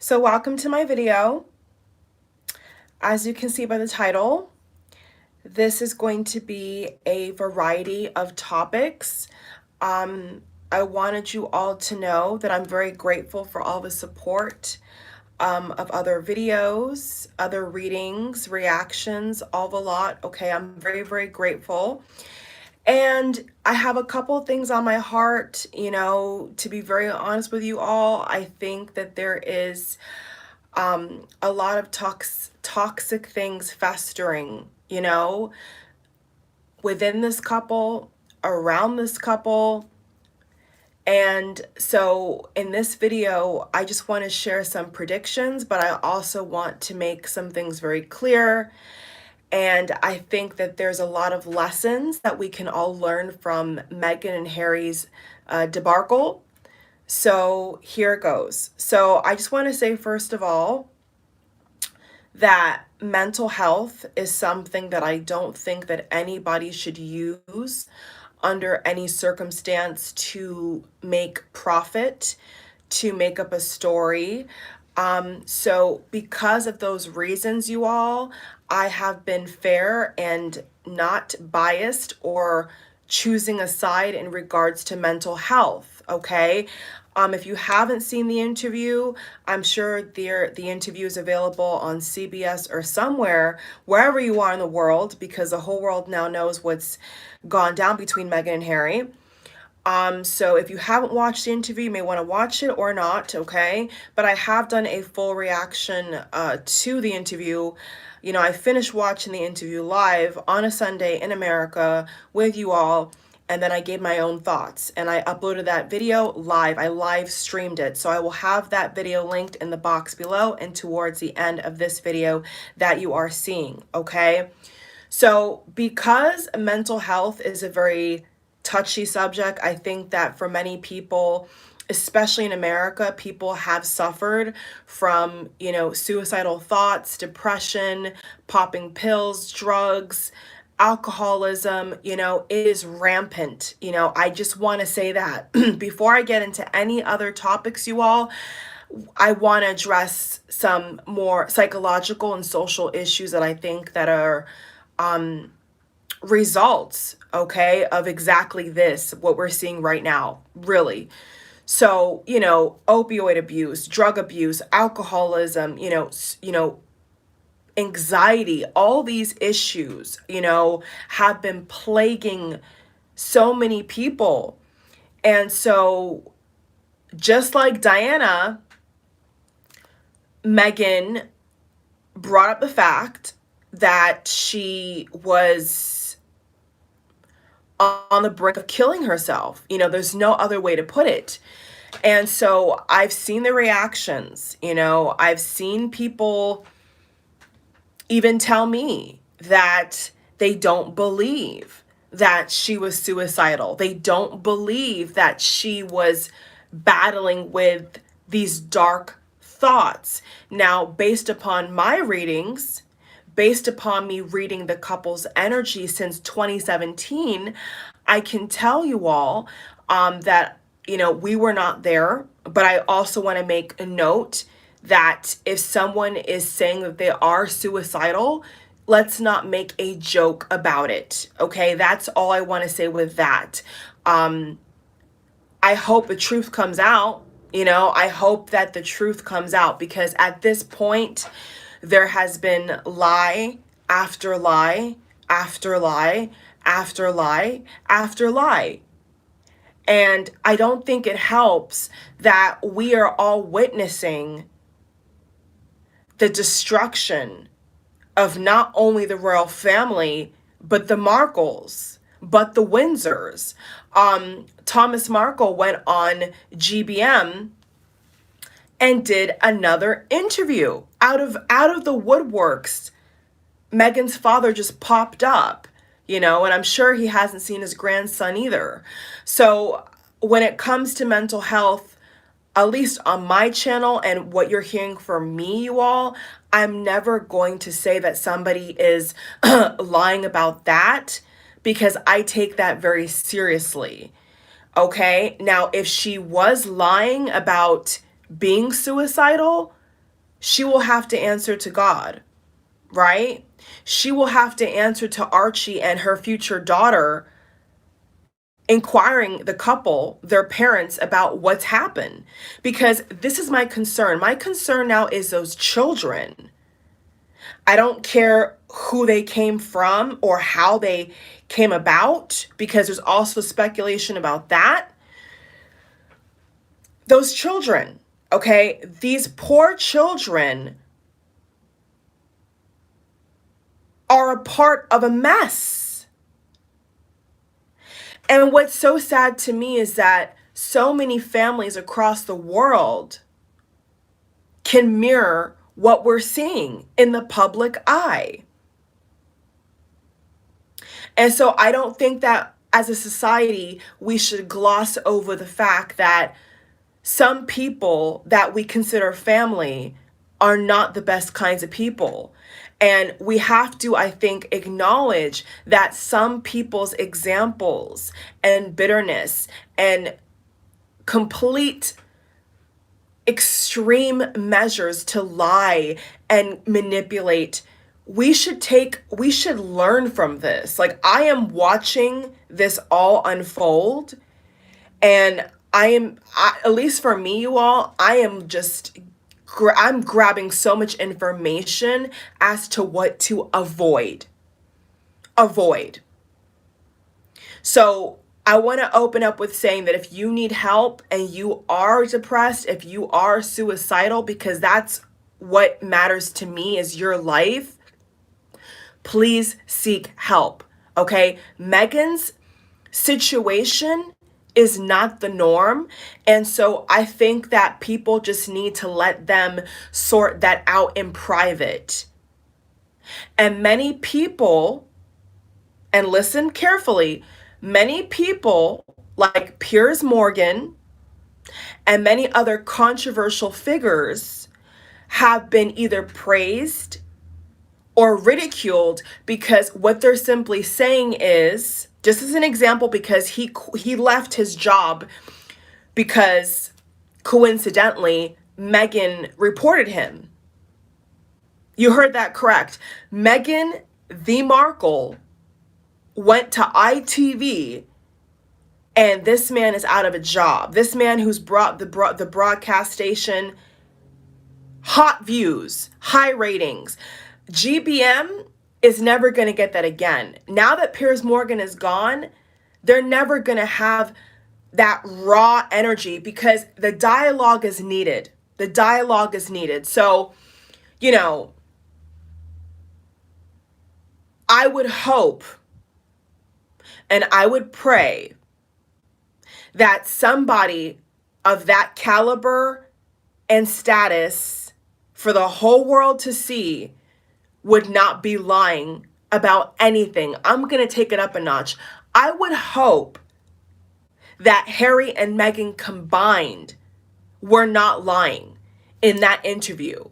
So welcome to my video. As you can see by the title, this is going to be a variety of topics. I wanted you all to know that I'm very grateful for all the support of other videos, other readings, reactions, all the lot. Okay, I'm very, very grateful. And I have a couple things on my heart, to be very honest with you all. I think that there is a lot of toxic things festering, within this couple, around this couple. And so in this video, I just want to share some predictions, but I also want to make some things very clear. And I think that there's a lot of lessons that we can all learn from Meghan and Harry's debacle. So here it goes. So I just want to say, first of all, that mental health is something that I don't think that anybody should use under any circumstance to make profit, to make up a story. So because of those reasons, you all, I have been fair and not biased or choosing a side in regards to mental health, okay? If you haven't seen the interview, I'm sure the interview is available on CBS or somewhere, wherever you are in the world, because the whole world now knows what's gone down between Meghan and Harry. So if you haven't watched the interview, you may want to watch it or not, okay? But I have done a full reaction to the interview. I finished watching the interview live on a Sunday in America with you all, and then I gave my own thoughts, and I uploaded that video live. I live streamed it. So I will have that video linked in the box below and towards the end of this video that you are seeing, okay? So because mental health is a very touchy subject, I think that for many people, especially in America, people have suffered from, suicidal thoughts, depression, popping pills, drugs, alcoholism. It is rampant. I just want to say that before I get into any other topics, you all, I want to address some more psychological and social issues that I think that are results, okay, of exactly this, what we're seeing right now, really. So, opioid abuse, drug abuse, alcoholism, anxiety, all these issues, have been plaguing so many people. And so, just like Diana, Meghan brought up the fact that she was on the brink of killing herself. There's no other way to put it. And so I've seen the reactions, I've seen people even tell me that they don't believe that she was suicidal. They don't believe that she was battling with these dark thoughts. Now, based upon my readings, based upon me reading the couple's energy since 2017, I can tell you all that, we were not there. But I also want to make a note that if someone is saying that they are suicidal, let's not make a joke about it. Okay, that's all I want to say with that. I hope the truth comes out. I hope that the truth comes out, because at this point, there has been lie after lie after lie after lie after lie. And I don't think it helps that we are all witnessing the destruction of not only the royal family, but the Markles, but the Windsors. Thomas Markle went on GBM and did another interview out of the woodworks. Meghan's father just popped up, and I'm sure he hasn't seen his grandson either. So when it comes to mental health, at least on my channel and what you're hearing from me, you all, I'm never going to say that somebody is lying about that, because I take that very seriously. Okay, now if she was lying about being suicidal, she will have to answer to God, right? She will have to answer to Archie and her future daughter, inquiring the couple, their parents, about what's happened. Because this is my concern. My concern now is those children. I don't care who they came from or how they came about, because there's also speculation about that. Those children, okay? These poor children are a part of a mess. And what's so sad to me is that so many families across the world can mirror what we're seeing in the public eye. And so I don't think that as a society, we should gloss over the fact that some people that we consider family are not the best kinds of people. And we have to, I think, acknowledge that some people's examples and bitterness and complete extreme measures to lie and manipulate, we should learn from this. Like, I am watching this all unfold, and at least for me, you all, I am just I'm grabbing so much information as to what to avoid. So I want to open up with saying that if you need help and you are depressed, if you are suicidal, because that's what matters to me is your life, please seek help. Okay? Meghan's situation is not the norm. And so I think that people just need to let them sort that out in private. And many people, and listen carefully, many people like Piers Morgan and many other controversial figures have been either praised or ridiculed because what they're simply saying is, just as an example, because he left his job because coincidentally Meghan reported him. You heard that correct. Meghan the Markle went to ITV, and this man is out of a job. This man who's brought the broadcast station hot views, high ratings. GBM is never going to get that again. Now that Piers Morgan is gone, they're never going to have that raw energy because the dialogue is needed. The dialogue is needed. So, I would hope and I would pray that somebody of that caliber and status for the whole world to see would not be lying about anything. I'm going to take it up a notch. I would hope that Harry and Meghan combined were not lying in that interview.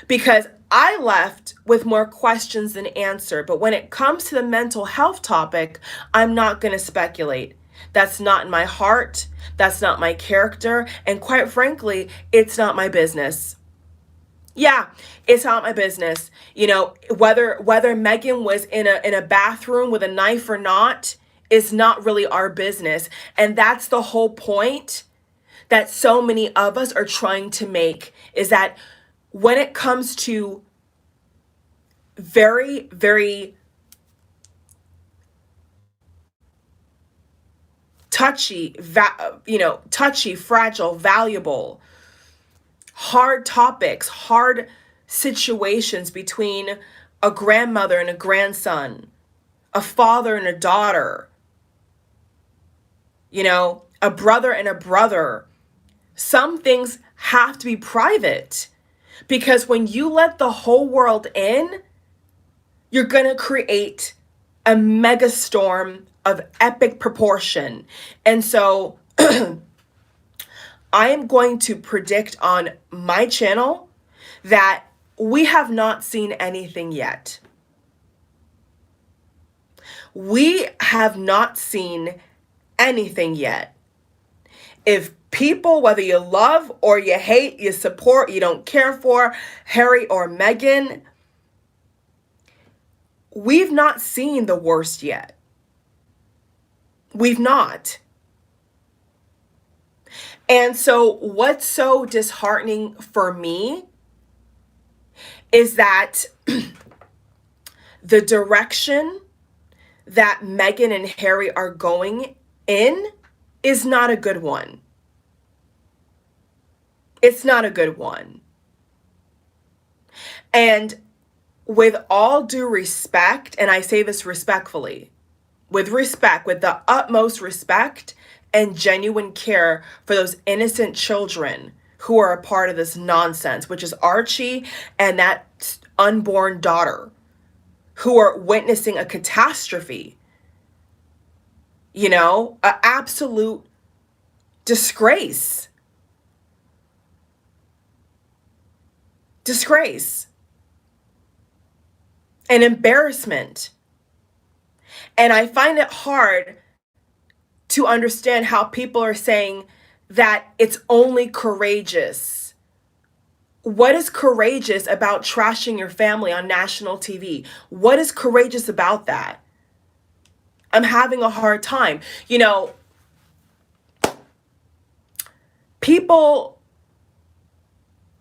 Because I left with more questions than answer. But when it comes to the mental health topic, I'm not going to speculate. That's not in my heart. That's not my character. And quite frankly, it's not my business. Yeah, it's not my business. Whether Meghan was in a bathroom with a knife or not is not really our business. And that's the whole point that so many of us are trying to make, is that when it comes to very, very touchy, fragile, valuable, hard topics, hard situations between a grandmother and a grandson, a father and a daughter, a brother and a brother, some things have to be private. Because when you let the whole world in, you're going to create a mega storm of epic proportion. And so I am going to predict on my channel that we have not seen anything yet. We have not seen anything yet. if people, whether you love or you hate, you support, you don't care for Harry or Meghan, we've not seen the worst yet. We've not. And so what's so disheartening for me is that the direction that Meghan and Harry are going in is not a good one. It's not a good one. And with all due respect, and I say this respectfully, with respect, with the utmost respect and genuine care for those innocent children who are a part of this nonsense, which is Archie and that unborn daughter, who are witnessing a catastrophe, you know, an absolute disgrace. Disgrace. An embarrassment. And I find it hard to understand how people are saying that it's only courageous. What is courageous about trashing your family on national TV? What is courageous about that? I'm having a hard time. You know,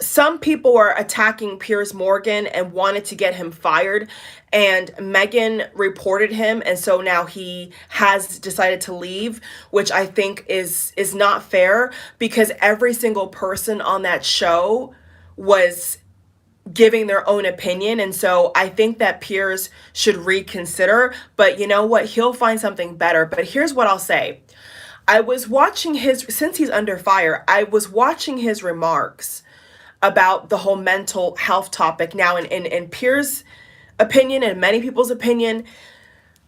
some people were attacking Piers Morgan and wanted to get him fired, and Meghan reported him, and so now he has decided to leave, which I think is not fair, because every single person on that show was giving their own opinion, and so I think that Piers should reconsider. But you know what? He'll find something better. But here's what I'll say. I was watching since he's under fire, I was watching his remarks about the whole mental health topic. Now, in Piers' opinion and many people's opinion,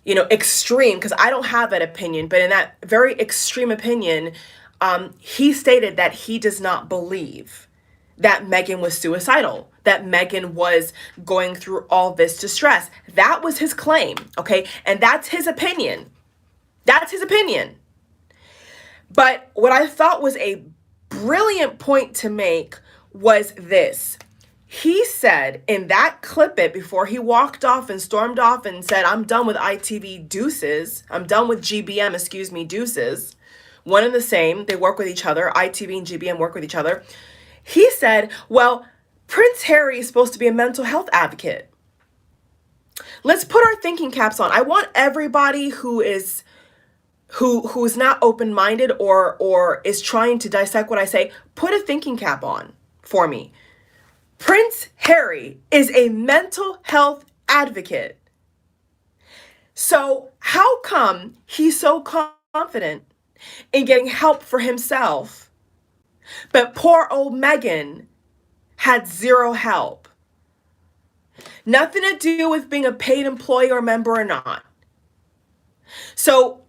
you know, extreme, because I don't have that opinion, but in that very extreme opinion, he stated that he does not believe that Meghan was suicidal, that Meghan was going through all this distress. That was his claim, okay? And that's his opinion. That's his opinion. But what I thought was a brilliant point to make was this. He said in that clip it before he walked off and stormed off and said, I'm done with ITV, deuces. I'm done with GBM, excuse me, deuces. One and the same. They work with each other. ITV and GBM work with each other. He said, well, Prince Harry is supposed to be a mental health advocate. Let's put our thinking caps on. I want everybody who is not open-minded or is trying to dissect what I say, put a thinking cap on for me. Prince Harry is a mental health advocate. So how come he's so confident in getting help for himself, but poor old Meghan had zero help? Nothing to do with being a paid employee or member or not. So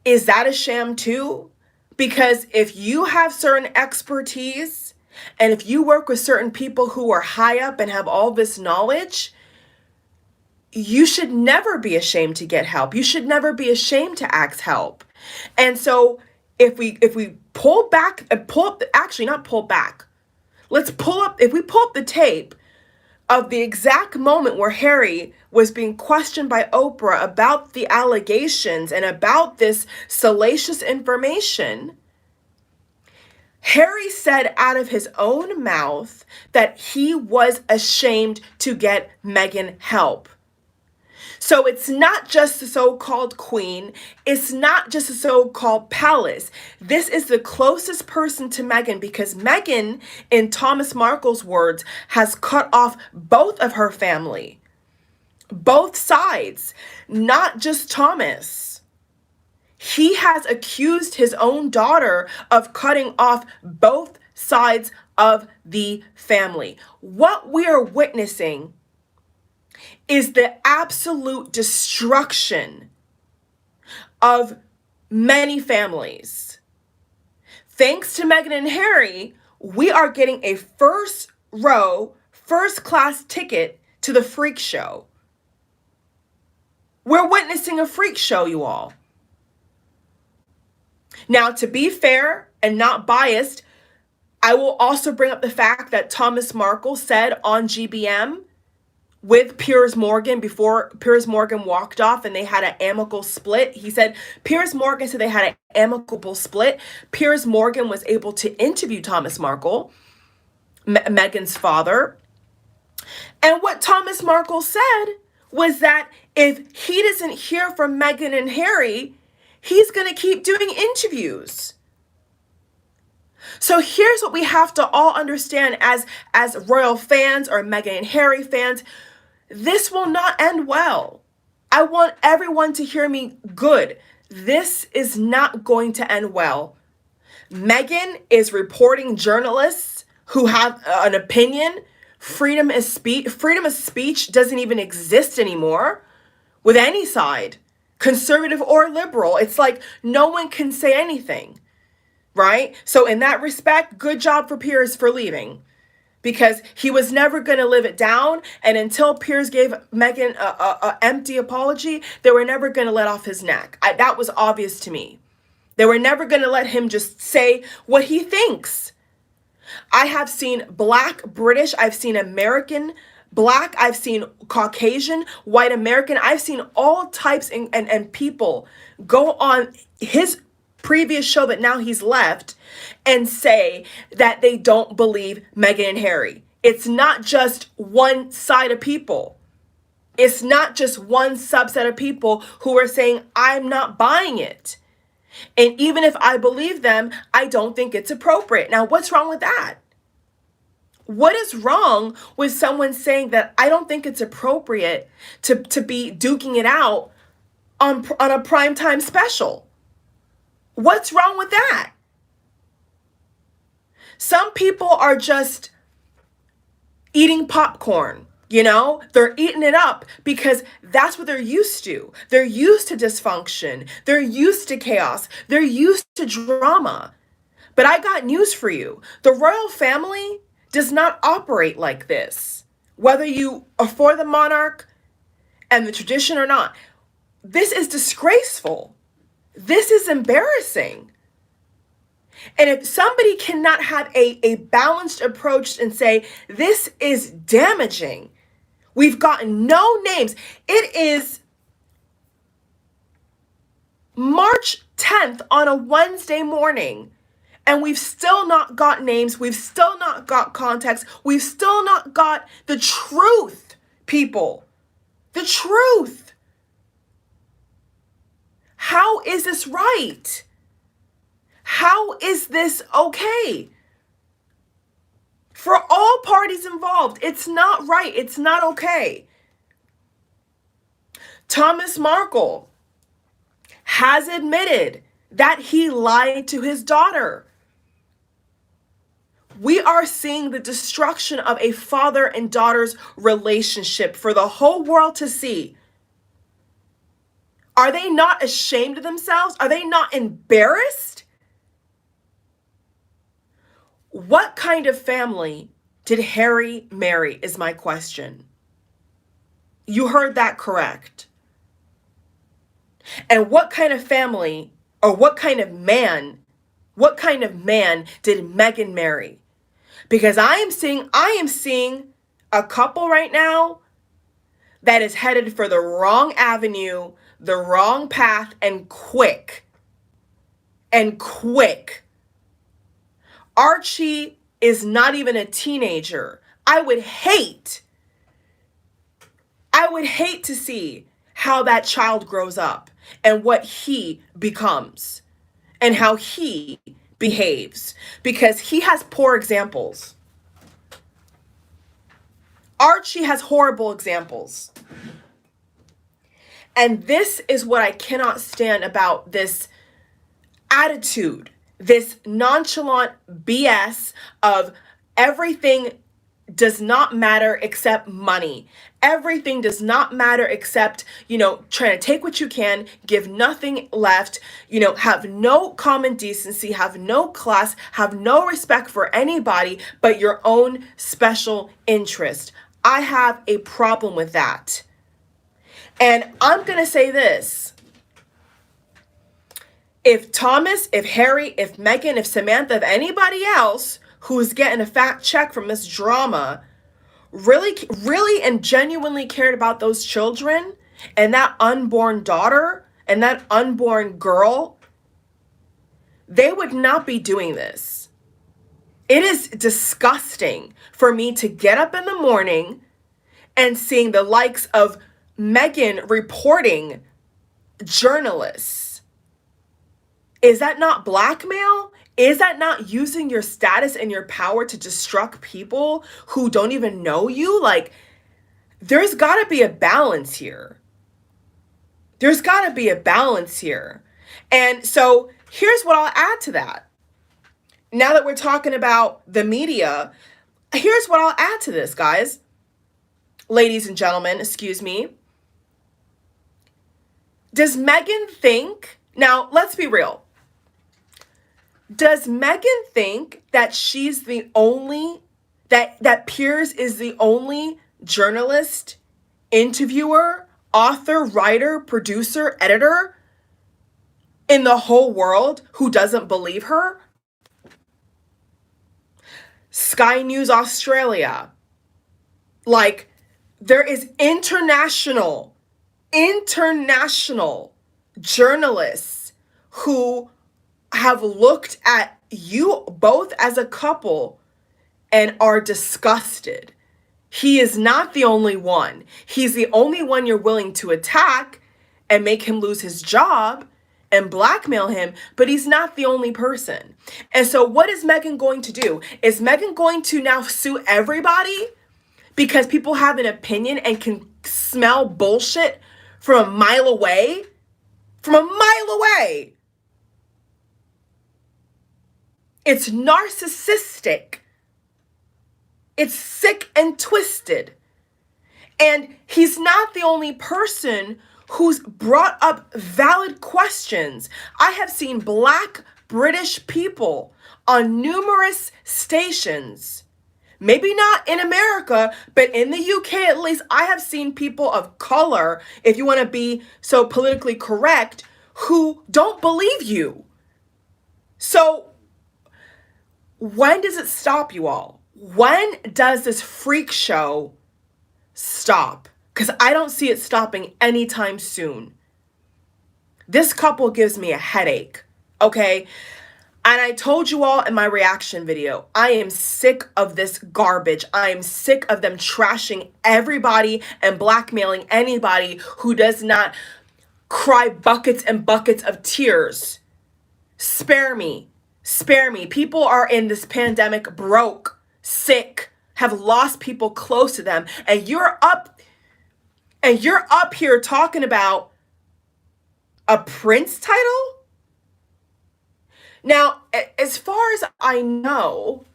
is that a sham too? Because if you have certain expertise and if you work with certain people who are high up and have all this knowledge, you should never be ashamed to get help. You should never be ashamed to ask help. And so if we pull back, let's pull up, if we pull up the tape of the exact moment where Harry was being questioned by Oprah about the allegations and about this salacious information, Harry said out of his own mouth that he was ashamed to get Meghan help. So it's not just the so-called queen. It's not just the so-called palace. This is the closest person to Meghan, because Meghan, in Thomas Markle's words, has cut off both of her family. Both sides, not just Thomas. He has accused his own daughter of cutting off both sides of the family. What we are witnessing is the absolute destruction of many families. Thanks to Meghan and Harry, we are getting a first row, first class ticket to the freak show. We're witnessing a freak show, you all. Now, to be fair, and not biased, I will also bring up the fact that Thomas Markle said on GBM with Piers Morgan before Piers Morgan walked off and they had an amicable split. He said, Piers Morgan said they had an amicable split. Piers Morgan was able to interview Thomas Markle, Meghan's father. And what Thomas Markle said was that if he doesn't hear from Meghan and Harry, he's going to keep doing interviews. So here's what we have to all understand as royal fans or Meghan and Harry fans. This will not end well. I want everyone to hear me good. This is not going to end well. Meghan is reporting journalists who have an opinion. Freedom of speech doesn't even exist anymore with any side, conservative or liberal. It's like no one can say anything, right? So in that respect, good job for Piers for leaving, because he was never going to live it down. And until Piers gave Meghan a empty apology, they were never going to let off his neck. That was obvious to me. They were never going to let him just say what he thinks. I have seen Black British, I've seen American Black, I've seen Caucasian, white American, I've seen all types and people go on his previous show that now he's left and say that they don't believe Meghan and Harry. It's not just one side of people. It's not just one subset of people who are saying, I'm not buying it. And even if I believe them, I don't think it's appropriate. Now, what's wrong with that? What is wrong with someone saying that I don't think it's appropriate to be duking it out on a primetime special? What's wrong with that? Some people are just eating popcorn. You know, they're eating it up because that's what they're used to. They're used to dysfunction. They're used to chaos. They're used to drama. But I got news for you. The royal family does not operate like this. Whether you are for the monarch and the tradition or not, this is disgraceful. This is embarrassing. And if somebody cannot have a balanced approach and say, this is damaging, we've gotten no names. It is March 10th on a Wednesday morning, and we've still not got names. We've still not got context. We've still not got the truth, people. The truth. How is this right? How is this okay? For all parties involved, it's not right. It's not okay. Thomas Markle has admitted that he lied to his daughter. We are seeing the destruction of a father and daughter's relationship for the whole world to see. Are they not ashamed of themselves? Are they not embarrassed? What kind of family did Harry marry is my question. You heard that correct. And what kind of family or what kind of man did Meghan marry? Because I am seeing a couple right now that is headed for the wrong avenue, the wrong path, and quick. Archie is not even a teenager. I would hate to see how that child grows up and what he becomes and how he behaves, because he has poor examples. Archie has horrible examples. And this is what I cannot stand about this attitude, this nonchalant BS of everything does not matter except money. Everything does not matter except, trying to take what you can, give nothing left, have no common decency, have no class, have no respect for anybody but your own special interest. I have a problem with that. And I'm going to say this. If Thomas, if Harry, if Meghan, if Samantha, if anybody else who's getting a fat check from this drama really and genuinely cared about those children and that unborn daughter and that unborn girl, they would not be doing this. It is disgusting for me to get up in the morning and seeing the likes of Meghan reporting journalists. Is that not blackmail? Is that not using your status and your power to destruct people who don't even know you? Like, there's got to be a balance here. There's got to be a balance here. And so here's what I'll add to that. Now that we're talking about the media, here's what I'll add to this, guys. Ladies and gentlemen, excuse me. Does Meghan think, now let's be real. Does Meghan think that she's the only, that Piers is the only journalist, interviewer, author, writer, producer, editor in the whole world who doesn't believe her? Sky News Australia. Like, there is international journalists who have looked at you both as a couple and are disgusted. He is not the only one. He's the only one you're willing to attack and make him lose his job and blackmail him, but he's not the only person. And so what is Meghan going to do? Is Meghan going to now sue everybody because people have an opinion and can smell bullshit from a mile away? From a mile away. It's narcissistic. It's sick and twisted. And he's not the only person who's brought up valid questions. I have seen Black British people on numerous stations, maybe not in America, but in the UK at least, I have seen people of color, if you want to be so politically correct, who don't believe you. So when does it stop, you all? When does this freak show stop? Because I don't see it stopping anytime soon. This couple gives me a headache, okay? And I told you all in my reaction video, I am sick of this garbage. I am sick of them trashing everybody and blackmailing anybody who does not cry buckets and buckets of tears. Spare me. Spare me. People are in this pandemic broke, sick, have lost people close to them, and you're up here talking about a prince title? Now, as far as I know,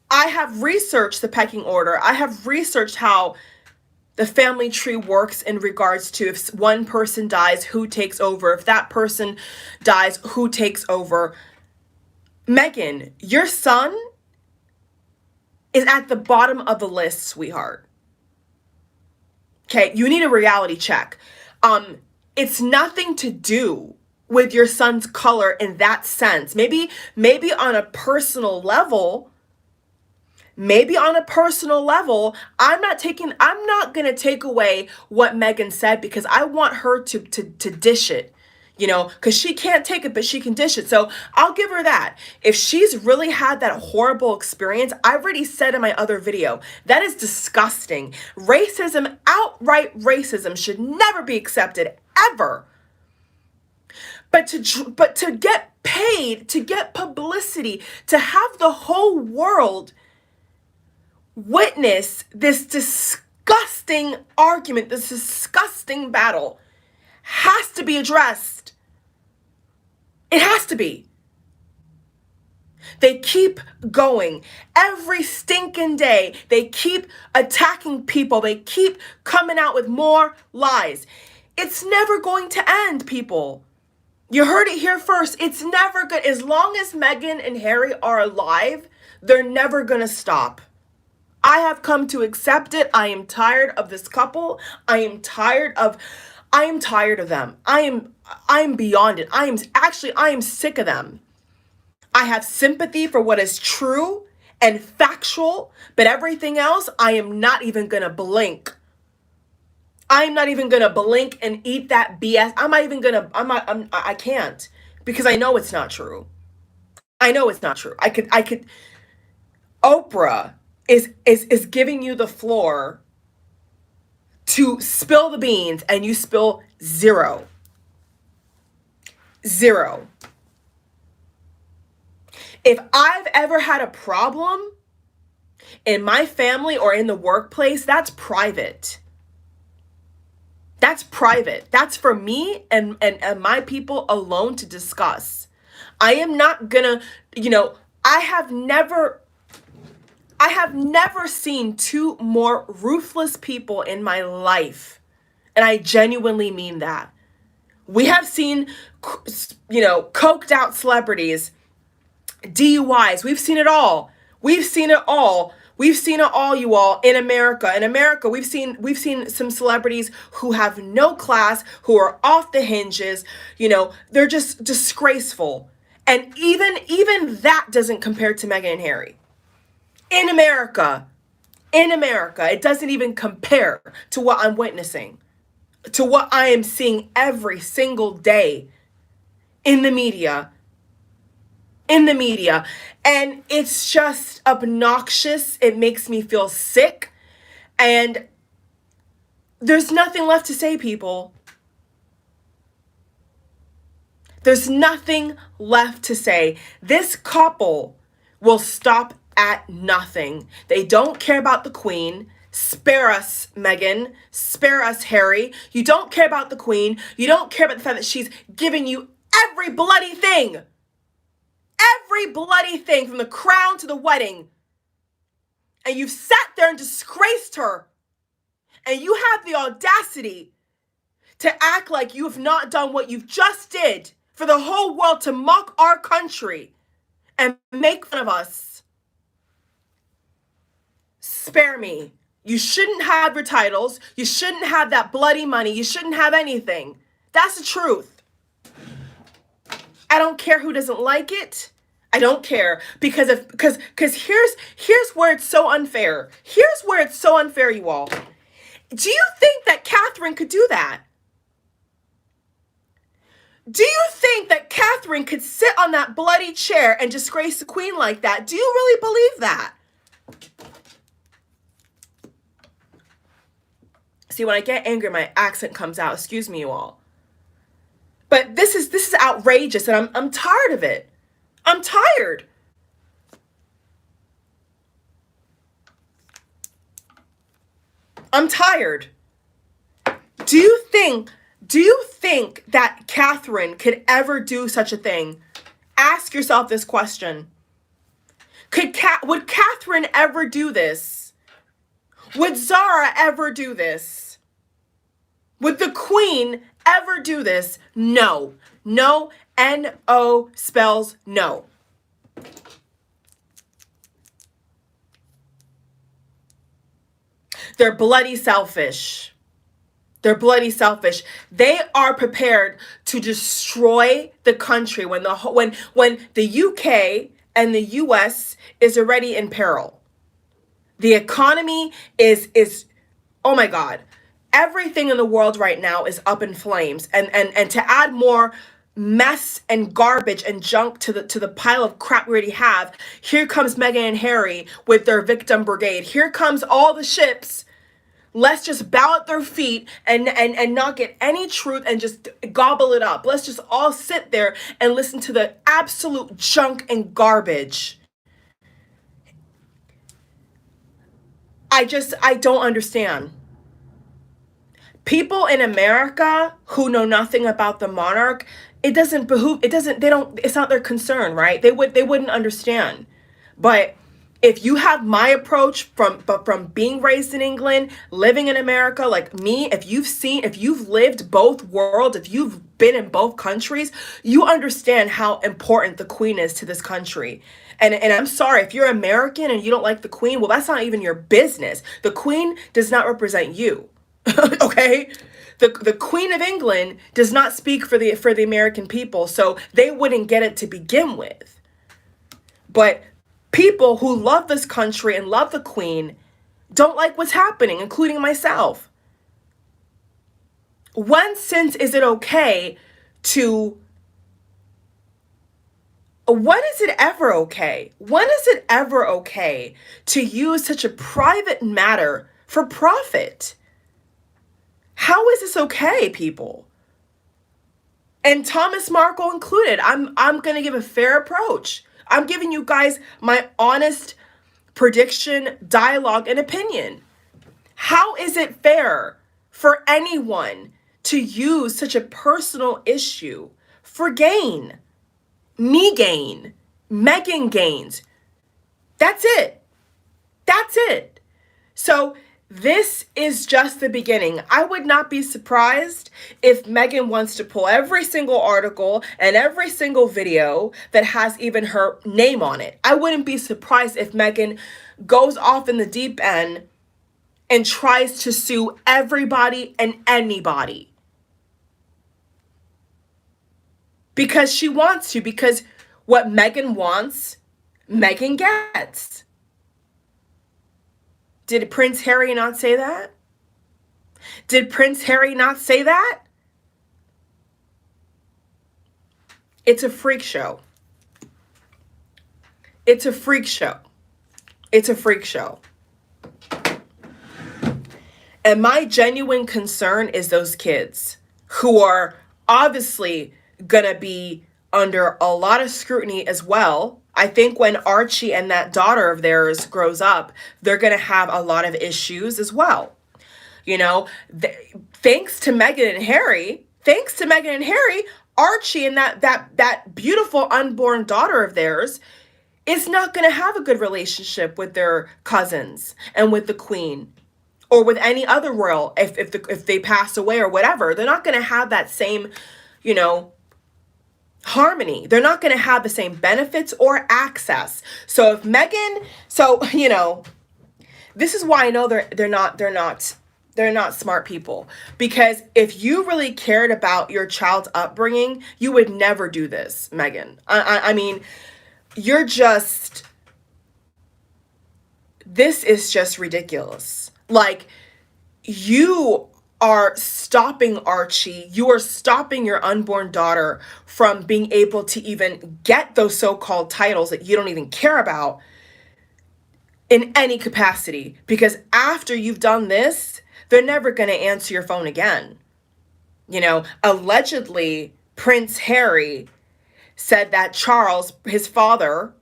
I have researched the pecking order. I have researched how the family tree works in regards to if one person dies, who takes over. If that person dies, who takes over. Meghan, your son is at the bottom of the list, sweetheart. Okay, you need a reality check. It's nothing to do with your son's color in that sense. Maybe on a personal level, I'm not going to take away what Meghan said because I want her to dish it, you know, because she can't take it, but she can dish it. So I'll give her that. If she's really had that horrible experience, I've already said in my other video, that is disgusting. Racism, outright racism, should never be accepted, ever. But to get paid, to get publicity, to have the whole world witness this disgusting argument, this disgusting battle, has to be addressed. It has to be. They keep going. Every stinking day, they keep attacking people. They keep coming out with more lies. It's never going to end, people. You heard it here first. It's never good. As long as Meghan and Harry are alive, they're never going to stop. I have come to accept it. I am tired of this couple. I am tired of I am tired of them. I am beyond it. I am sick of them. I have sympathy for what is true and factual, but everything else, I am not even going to blink. I'm not even going to blink and eat that BS. I can't, because I know it's not true. I know it's not true. Oprah is giving you the floor to spill the beans, and you spill zero. Zero. If I've ever had a problem in my family or in the workplace, that's private. That's private. That's for me and my people alone to discuss. I am not gonna, I have never seen two more ruthless people in my life. And I genuinely mean that. We have seen, coked out celebrities, DUIs. We've seen it all. We've seen it all. We've seen it all, you all, in America. In America, we've seen some celebrities who have no class, who are off the hinges. They're just disgraceful. And even that doesn't compare to Meghan and Harry. In America, it doesn't even compare to what I'm witnessing, to what I am seeing every single day in the media. And it's just obnoxious. It makes me feel sick. And there's nothing left to say, people. There's nothing left to say. This couple will stop at nothing. They don't care about the Queen. Spare us, Meghan. Spare us, Harry. You don't care about the Queen. You don't care about the fact that she's giving you every bloody thing. Every bloody thing, from the crown to the wedding. And you've sat there and disgraced her. And you have the audacity to act like you have not done what you've just did for the whole world, to mock our country and make fun of us. Spare me. You shouldn't have your titles. You shouldn't have that bloody money. You shouldn't have anything. That's the truth. I don't care who doesn't like it. I don't care, because here's where it's so unfair. Here's where it's so unfair, you all. Do you think that Catherine could do that? Do you think that Catherine could sit on that bloody chair and disgrace the Queen like that? Do you really believe that? See, when I get angry, my accent comes out. Excuse me, you all. But this is outrageous, and I'm tired of it. I'm tired. I'm tired. Do you think that Catherine could ever do such a thing? Ask yourself this question. Would Catherine ever do this? Would Zara ever do this? Would the Queen ever do this? No. No. N-O spells no. They're bloody selfish. They're bloody selfish. They are prepared to destroy the country when the UK and the US is already in peril. The economy is oh my God. Everything in the world right now is up in flames, and to add more mess and garbage and junk to the pile of crap we already have, here comes Meghan and Harry with their victim brigade. Here comes all the ships. Let's just bow at their feet and not get any truth and just gobble it up. Let's just all sit there and listen to the absolute junk and garbage. I don't understand. People in America who know nothing about the monarch, it's not their concern, right? They wouldn't understand. But if you have my approach from being raised in England, living in America like me, if you've lived both worlds, if you've been in both countries, you understand how important the Queen is to this country. And I'm sorry, if you're American and you don't like the Queen, well, that's not even your business. The Queen does not represent you. Okay? The Queen of England does not speak for the American people, so they wouldn't get it to begin with. But people who love this country and love the Queen don't like what's happening, including myself. When since is it okay to... When is it ever okay? When is it ever okay to use such a private matter for profit? How is this okay, people? And Thomas Markle included. I'm going to give a fair approach. I'm giving you guys my honest prediction, dialogue, and opinion. How is it fair for anyone to use such a personal issue for gain? Me gain, Meghan gains. That's it. That's it. So this is just the beginning. I would not be surprised if Meghan wants to pull every single article and every single video that has even her name on it. I wouldn't be surprised if Meghan goes off in the deep end and tries to sue everybody and anybody. Because she wants to, because what Meghan wants, Meghan gets. Did Prince Harry not say that? Did Prince Harry not say that? It's a freak show. It's a freak show. It's a freak show. And my genuine concern is those kids who are obviously gonna be under a lot of scrutiny as well. I think when Archie and that daughter of theirs grows up, they're gonna have a lot of issues as well. You know, thanks to Meghan and Harry, Archie and that beautiful unborn daughter of theirs is not gonna have a good relationship with their cousins and with the Queen. Or with any other royal, if they pass away or whatever, they're not gonna have that same, you know, harmony. They're not going to have the same benefits or access. So if Meghan, you know, this is why I know they're not smart people, because if you really cared about your child's upbringing, you would never do this, Meghan. I mean, this is just ridiculous. Like, you are stopping Archie, you are stopping your unborn daughter from being able to even get those so-called titles that you don't even care about in any capacity. Because after you've done this, they're never going to answer your phone again. You know, allegedly, Prince Harry said that Charles, his father,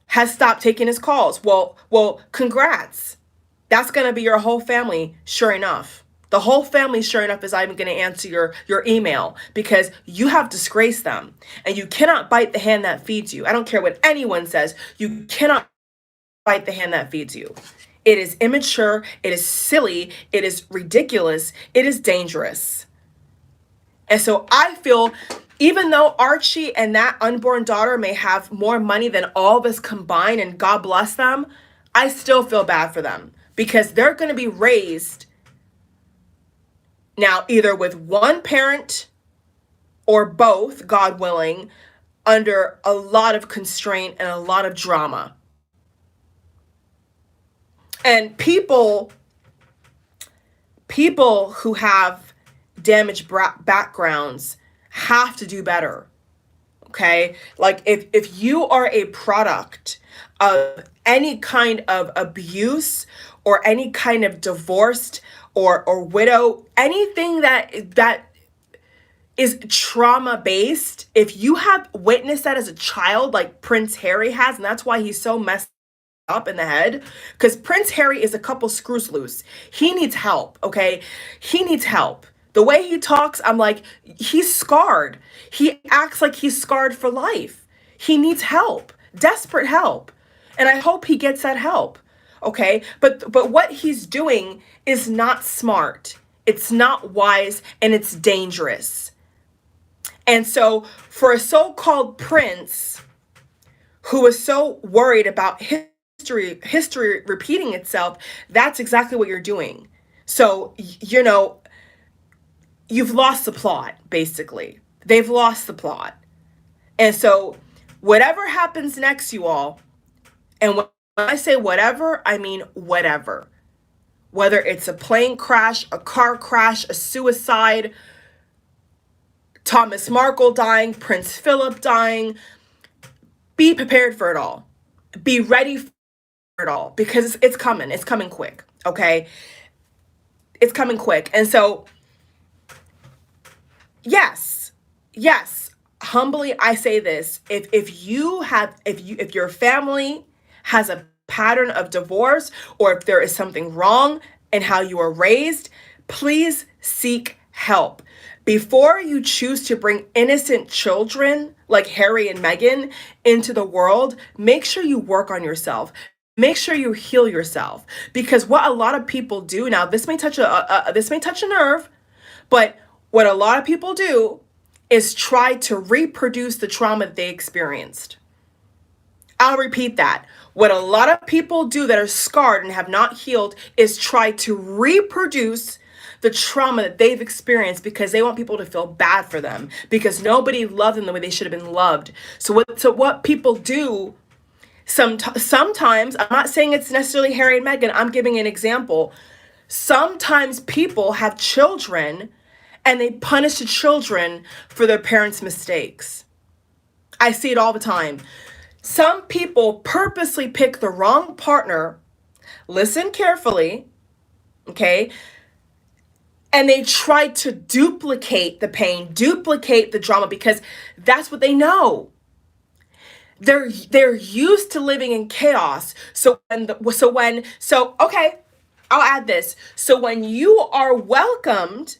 has stopped taking his calls. Well, congrats. That's going to be your whole family, sure enough. The whole family, sure enough, is not even going to answer your email, because you have disgraced them. And you cannot bite the hand that feeds you. I don't care what anyone says. You cannot bite the hand that feeds you. It is immature. It is silly. It is ridiculous. It is dangerous. And so I feel, even though Archie and that unborn daughter may have more money than all of us combined, and God bless them, I still feel bad for them. Because they're going to be raised now either with one parent or both, God willing, under a lot of constraint and a lot of drama. And people who have damaged backgrounds have to do better. Okay? Like, if you are a product of any kind of abuse or any kind of divorced or widow, anything that is trauma based, if you have witnessed that as a child, like Prince Harry has, and that's why he's so messed up in the head, because Prince Harry is a couple screws loose. He needs help, okay? He needs help. The way he talks, I'm like, he's scarred. He acts like he's scarred for life. He needs help, desperate help. And I hope he gets that help, okay? But what he's doing is not smart. It's not wise, and it's dangerous. And so for a so-called prince who is so worried about history repeating itself, that's exactly what you're doing. So, you know, you've lost the plot, basically. They've lost the plot. And so whatever happens next, you all, and when I say whatever, I mean whatever. Whether it's a plane crash, a car crash, a suicide, Thomas Markle dying, Prince Philip dying, be prepared for it all. Be ready for it all, because it's coming. It's coming quick, okay? It's coming quick. And so, yes, humbly I say this, if your family has a pattern of divorce, or if there is something wrong in how you are raised, please seek help. Before you choose to bring innocent children like Harry and Meghan into the world, make sure you work on yourself. Make sure you heal yourself, because what a lot of people do now, this may touch a nerve, but what a lot of people do is try to reproduce the trauma that they experienced. I'll repeat that. What a lot of people do that are scarred and have not healed is try to reproduce the trauma that they've experienced, because they want people to feel bad for them, because nobody loved them the way they should have been loved. So what people do sometimes, I'm not saying it's necessarily Harry and Meghan, I'm giving an example. Sometimes people have children and they punish the children for their parents' mistakes. I see it all the time. Some people purposely pick the wrong partner, listen carefully, okay? And they try to duplicate the pain, duplicate the drama, because that's what they know. They're used to living in chaos. Okay, I'll add this. So when you are welcomed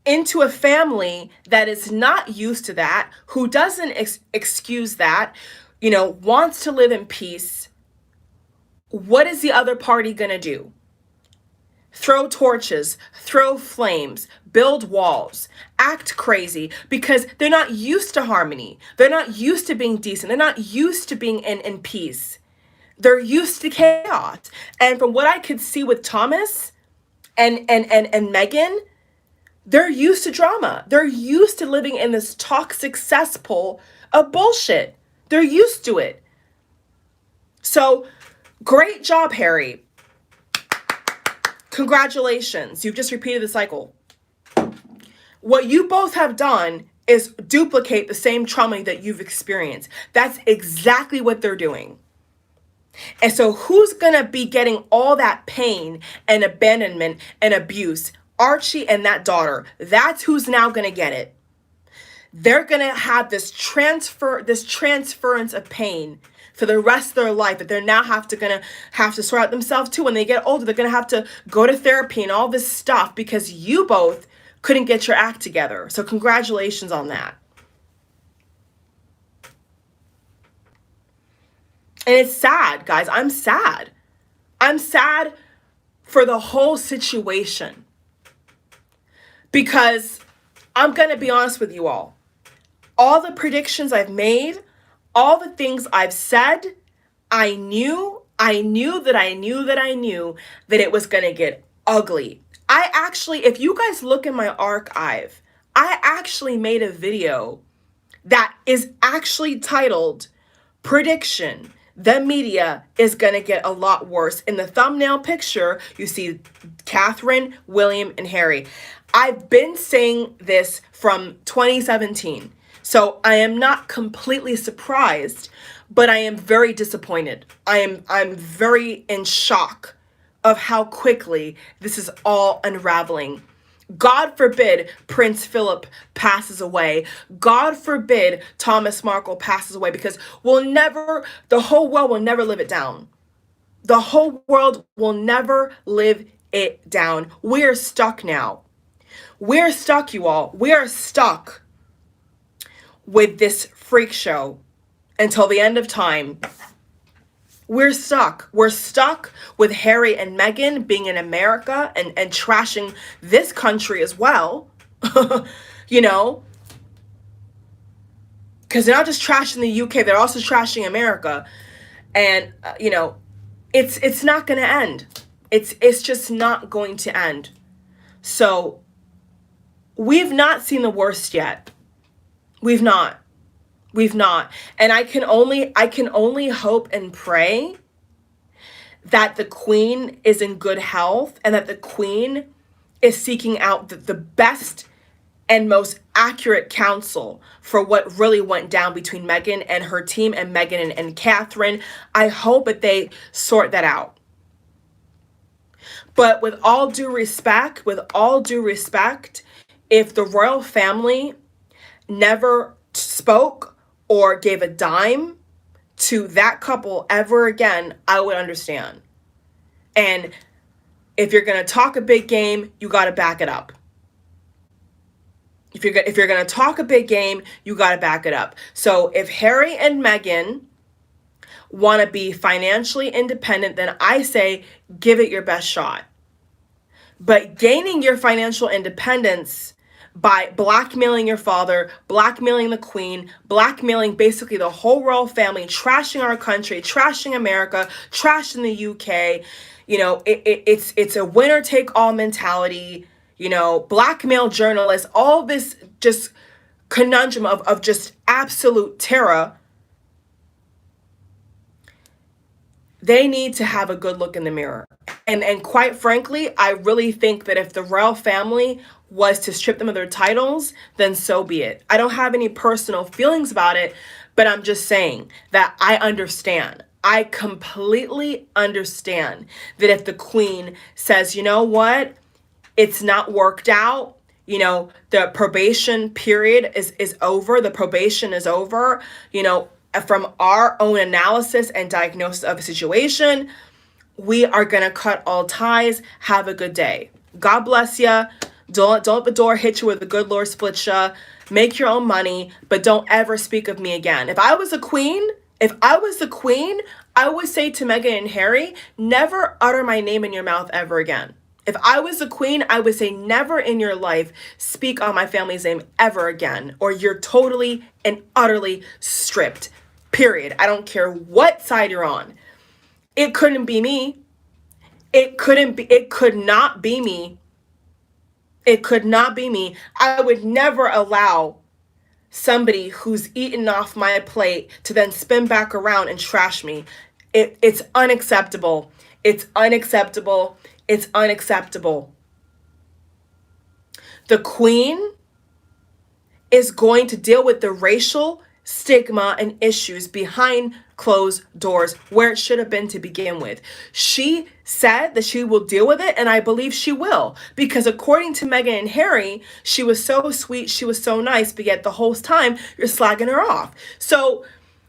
into a family that is not used to that, who doesn't excuse that, wants to live in peace, what is the other party gonna do? Throw torches, throw flames, build walls, act crazy, because they're not used to harmony. They're not used to being decent. They're not used to being in peace. They're used to chaos. And from what I could see with Thomas and Meghan, they're used to drama. They're used to living in this toxic cesspool of bullshit. They're used to it. So, great job, Harry. Congratulations. You've just repeated the cycle. What you both have done is duplicate the same trauma that you've experienced. That's exactly what they're doing. And so who's going to be getting all that pain and abandonment and abuse? Archie and that daughter. That's who's now going to get it. They're going to have this transference of pain for the rest of their life, that they're now gonna have to sort out themselves too. When they get older, they're gonna have to go to therapy and all this stuff, because you both couldn't get your act together. So congratulations on that. And it's sad, guys. I'm sad. I'm sad for the whole situation, because I'm gonna be honest with you all. All the predictions I've made, all the things I've said, I knew that it was going to get ugly. If you guys look in my archive, I actually made a video that is actually titled Prediction. The media is going to get a lot worse. In the thumbnail picture, you see Catherine, William, and Harry. I've been saying this from 2017. So I am not completely surprised, but I am very disappointed. I'm very in shock of how quickly this is all unraveling. God forbid Prince Philip passes away. God forbid Thomas Markle passes away, because the whole world will never live it down. The whole world will never live it down. We're stuck now. We're stuck, you all. We are stuck with this freak show until the end of time. We're stuck. We're stuck with Harry and Meghan being in America and trashing this country as well. Because they're not just trashing the UK, they're also trashing America. And, it's not going to end. It's just not going to end. So we've not seen the worst yet. We've not. We've not. And I can only hope and pray that the Queen is in good health and that the Queen is seeking out the best and most accurate counsel for what really went down between Meghan and her team and Meghan and Catherine. I hope that they sort that out. But with all due respect, if the royal family never spoke or gave a dime to that couple ever again, I would understand. And if you're going to talk a big game, you got to back it up. If you're going to talk a big game, you got to back it up. So if Harry and Meghan want to be financially independent, then I say give it your best shot. But gaining your financial independence by blackmailing your father, blackmailing the Queen, blackmailing basically the whole royal family, trashing our country, trashing America, trashing the UK, it's a winner take all mentality, blackmail journalists, all this just conundrum of just absolute terror. They need to have a good look in the mirror. And quite frankly, I really think that if the royal family was to strip them of their titles, then so be it. I don't have any personal feelings about it, but I'm just saying that I understand. I completely understand that if the Queen says, you know what, it's not worked out, the probation period is over, the probation is over, from our own analysis and diagnosis of a situation, we are going to cut all ties. Have a good day. God bless you. Don't let the door hit you where the good Lord splits you. Make your own money, but don't ever speak of me again. If I was the Queen, I would say to Meghan and Harry, never utter my name in your mouth ever again. If I was the Queen, I would say never in your life speak on my family's name ever again, or you're totally and utterly stripped. Period. I don't care what side you're on. It couldn't be me. It could not be me. It could not be me. I would never allow somebody who's eaten off my plate to then spin back around and trash me. It's unacceptable. It's unacceptable. It's unacceptable. The Queen is going to deal with the racial stigma and issues behind closed doors where it should have been to begin with. She said that she will deal with it, and I believe she will, because according to Meghan and Harry, she was so sweet, she was so nice, but yet the whole time you're slagging her off. So,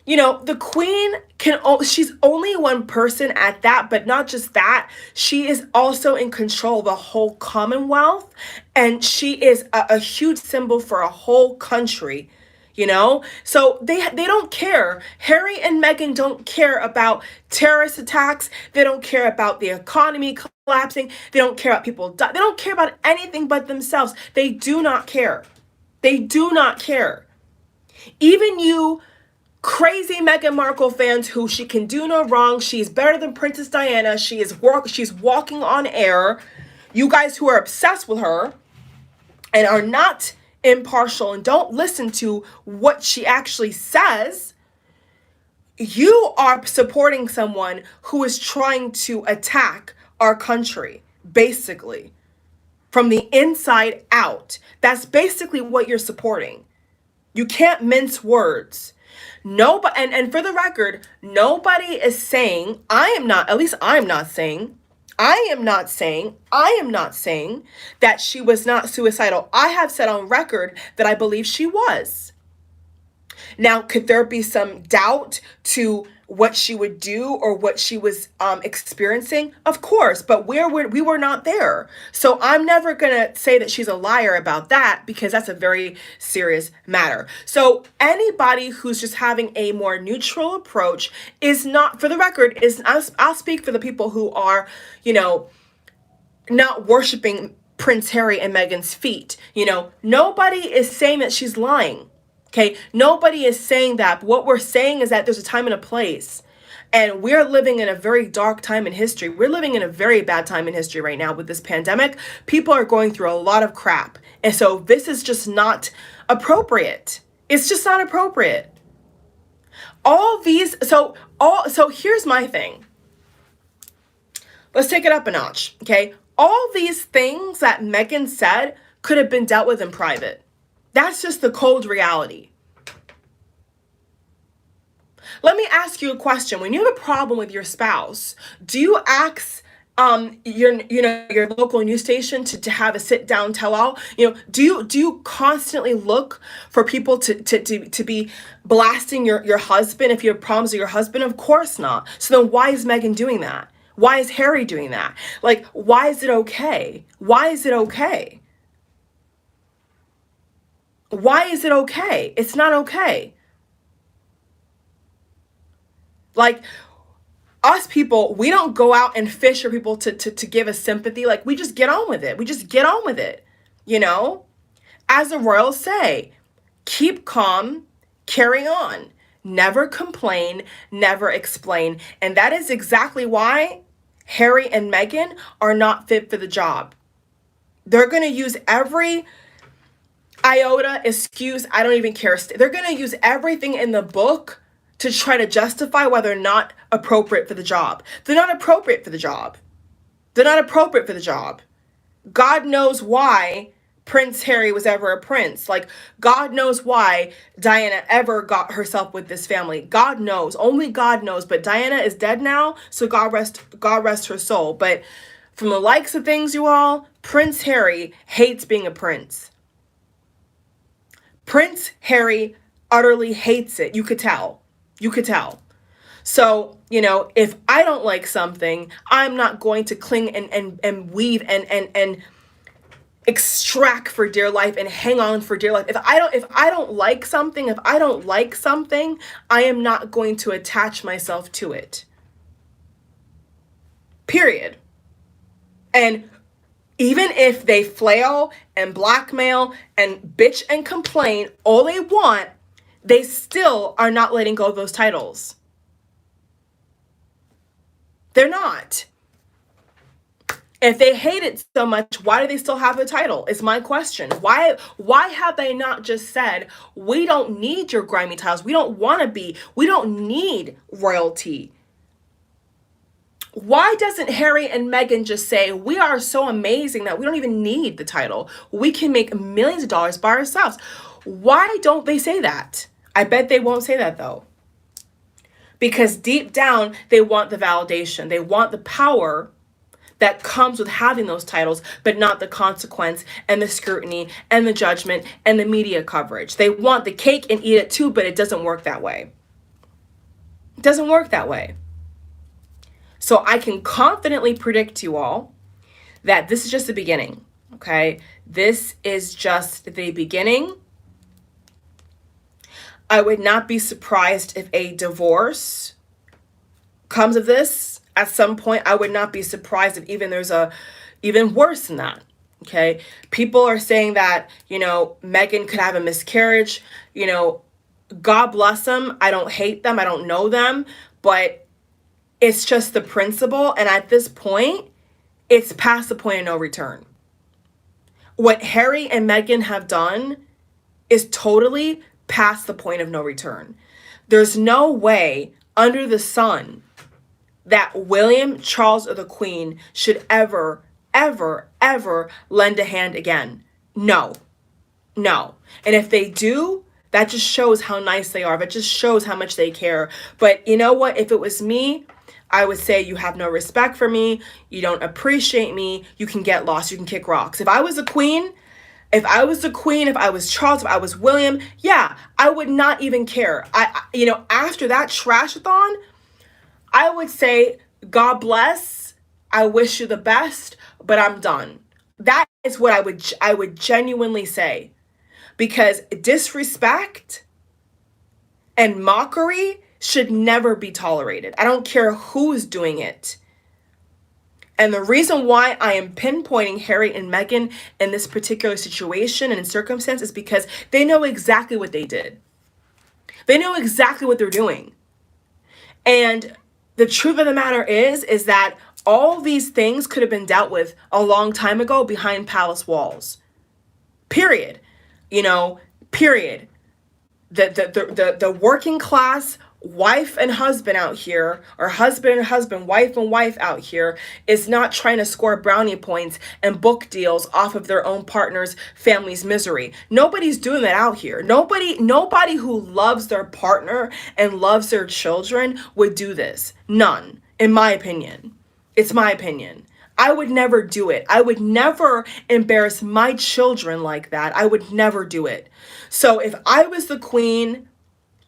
the Queen she's only one person at that, but not just that, she is also in control of the whole Commonwealth, and she is a huge symbol for a whole country. So they don't care. Harry and Meghan don't care about terrorist attacks. They don't care about the economy collapsing. They don't care about people dying. They don't care about anything but themselves. They do not care. They do not care. Even you crazy Meghan Markle fans who she can do no wrong. She's better than Princess Diana. She's walking on air. You guys who are obsessed with her and are not impartial and don't listen to what she actually says, you are supporting someone who is trying to attack our country, basically, from the inside out. That's basically what you're supporting. You can't mince words. Nobody, and for the record, nobody is saying, I am not saying that she was not suicidal. I have said on record that I believe she was. Now, could there be some doubt to what she would do or what she was experiencing? Of course, but we were not there. So I'm never going to say that she's a liar about that, because that's a very serious matter. So anybody who's just having a more neutral approach is not, for the record, I'll speak for the people who are, not worshiping Prince Harry and Meghan's feet. Nobody is saying that she's lying. Okay, nobody is saying that. But what we're saying is that there's a time and a place. And we're living in a very dark time in history. We're living in a very bad time in history right now with this pandemic. People are going through a lot of crap. And so this is just not appropriate. It's just not appropriate. So here's my thing. Let's take it up a notch, okay? All these things that Meghan said could have been dealt with in private. That's just the cold reality. Let me ask you a question. When you have a problem with your spouse, do you ask your local news station to have a sit down tell all? Do you constantly look for people to be blasting your husband if you have problems with your husband? Of course not. So then why is Meghan doing that? Why is Harry doing that? Like, why is it okay? Why is it okay? Why is it okay? It's not okay. Like, us people, we don't go out and fish for people to give us sympathy. Like, we just get on with it. We just get on with it. As the royals say, keep calm, carry on. Never complain, never explain. And that is exactly why Harry and Meghan are not fit for the job. They're going to use every iota, excuse, I don't even care. They're going to use everything in the book to try to justify why they're not appropriate for the job. They're not appropriate for the job. They're not appropriate for the job. God knows why Prince Harry was ever a prince. Like, God knows why Diana ever got herself with this family. God knows. Only God knows. But Diana is dead now, so God rest her soul. But from the likes of things, you all, Prince Harry hates being a prince. Prince Harry utterly hates it. You could tell. So, if I don't like something, I'm not going to cling and weave and extract for dear life and hang on for dear life. If I don't like something, I am not going to attach myself to it. Period. And even if they flail and blackmail and bitch and complain all they want, they still are not letting go of those titles. They're not. If they hate it so much, why do they still have the title? Is my question. Why have they not just said, we don't need your grimy titles. We don't need royalty. Why doesn't Harry and Meghan just say, we are so amazing that we don't even need the title. We can make millions of dollars by ourselves. Why don't they say that? I bet they won't say that though. Because deep down, they want the validation. They want the power that comes with having those titles, but not the consequence and the scrutiny and the judgment and the media coverage. They want the cake and eat it too, but it doesn't work that way. It doesn't work that way. So I can confidently predict to you all that this is just the beginning, okay? This is just the beginning. I would not be surprised if a divorce comes of this at some point. I would not be surprised if even worse than that, okay? People are saying that, Meghan could have a miscarriage. God bless them. I don't hate them. I don't know them, but it's just the principle. And at this point, it's past the point of no return. What Harry and Meghan have done is totally past the point of no return. There's no way under the sun that William, Charles, or the Queen should ever, ever, ever lend a hand again. No. And if they do, that just shows how nice they are. That just shows how much they care. But you know what? If it was me, I would say you have no respect for me. You don't appreciate me. You can get lost. You can kick rocks. If I was the Queen, if I was Charles, if I was William, yeah, I would not even care. After that trash-a-thon, I would say, God bless. I wish you the best, but I'm done. That is what I would genuinely say. Because disrespect and mockery should never be tolerated. I don't care who's doing it. And the reason why I am pinpointing Harry and Meghan in this particular situation and circumstance is because they know exactly what they did. They know exactly what they're doing. And the truth of the matter is that all these things could have been dealt with a long time ago behind palace walls. Period. You know, period. The working class wife and husband out here, or husband and husband, wife and wife out here, is not trying to score brownie points and book deals off of their own partner's family's misery. Nobody's doing that out here. Nobody who loves their partner and loves their children would do this. None, in my opinion. It's my opinion. I would never do it. I would never embarrass my children like that. I would never do it. So if I was the queen,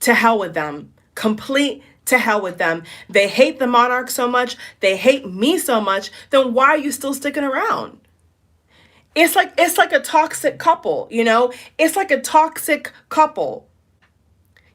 to hell with them. Complete to hell with them. They hate the monarch so much. They hate me so much. Then why are you still sticking around? It's like a toxic couple, you know? It's like a toxic couple.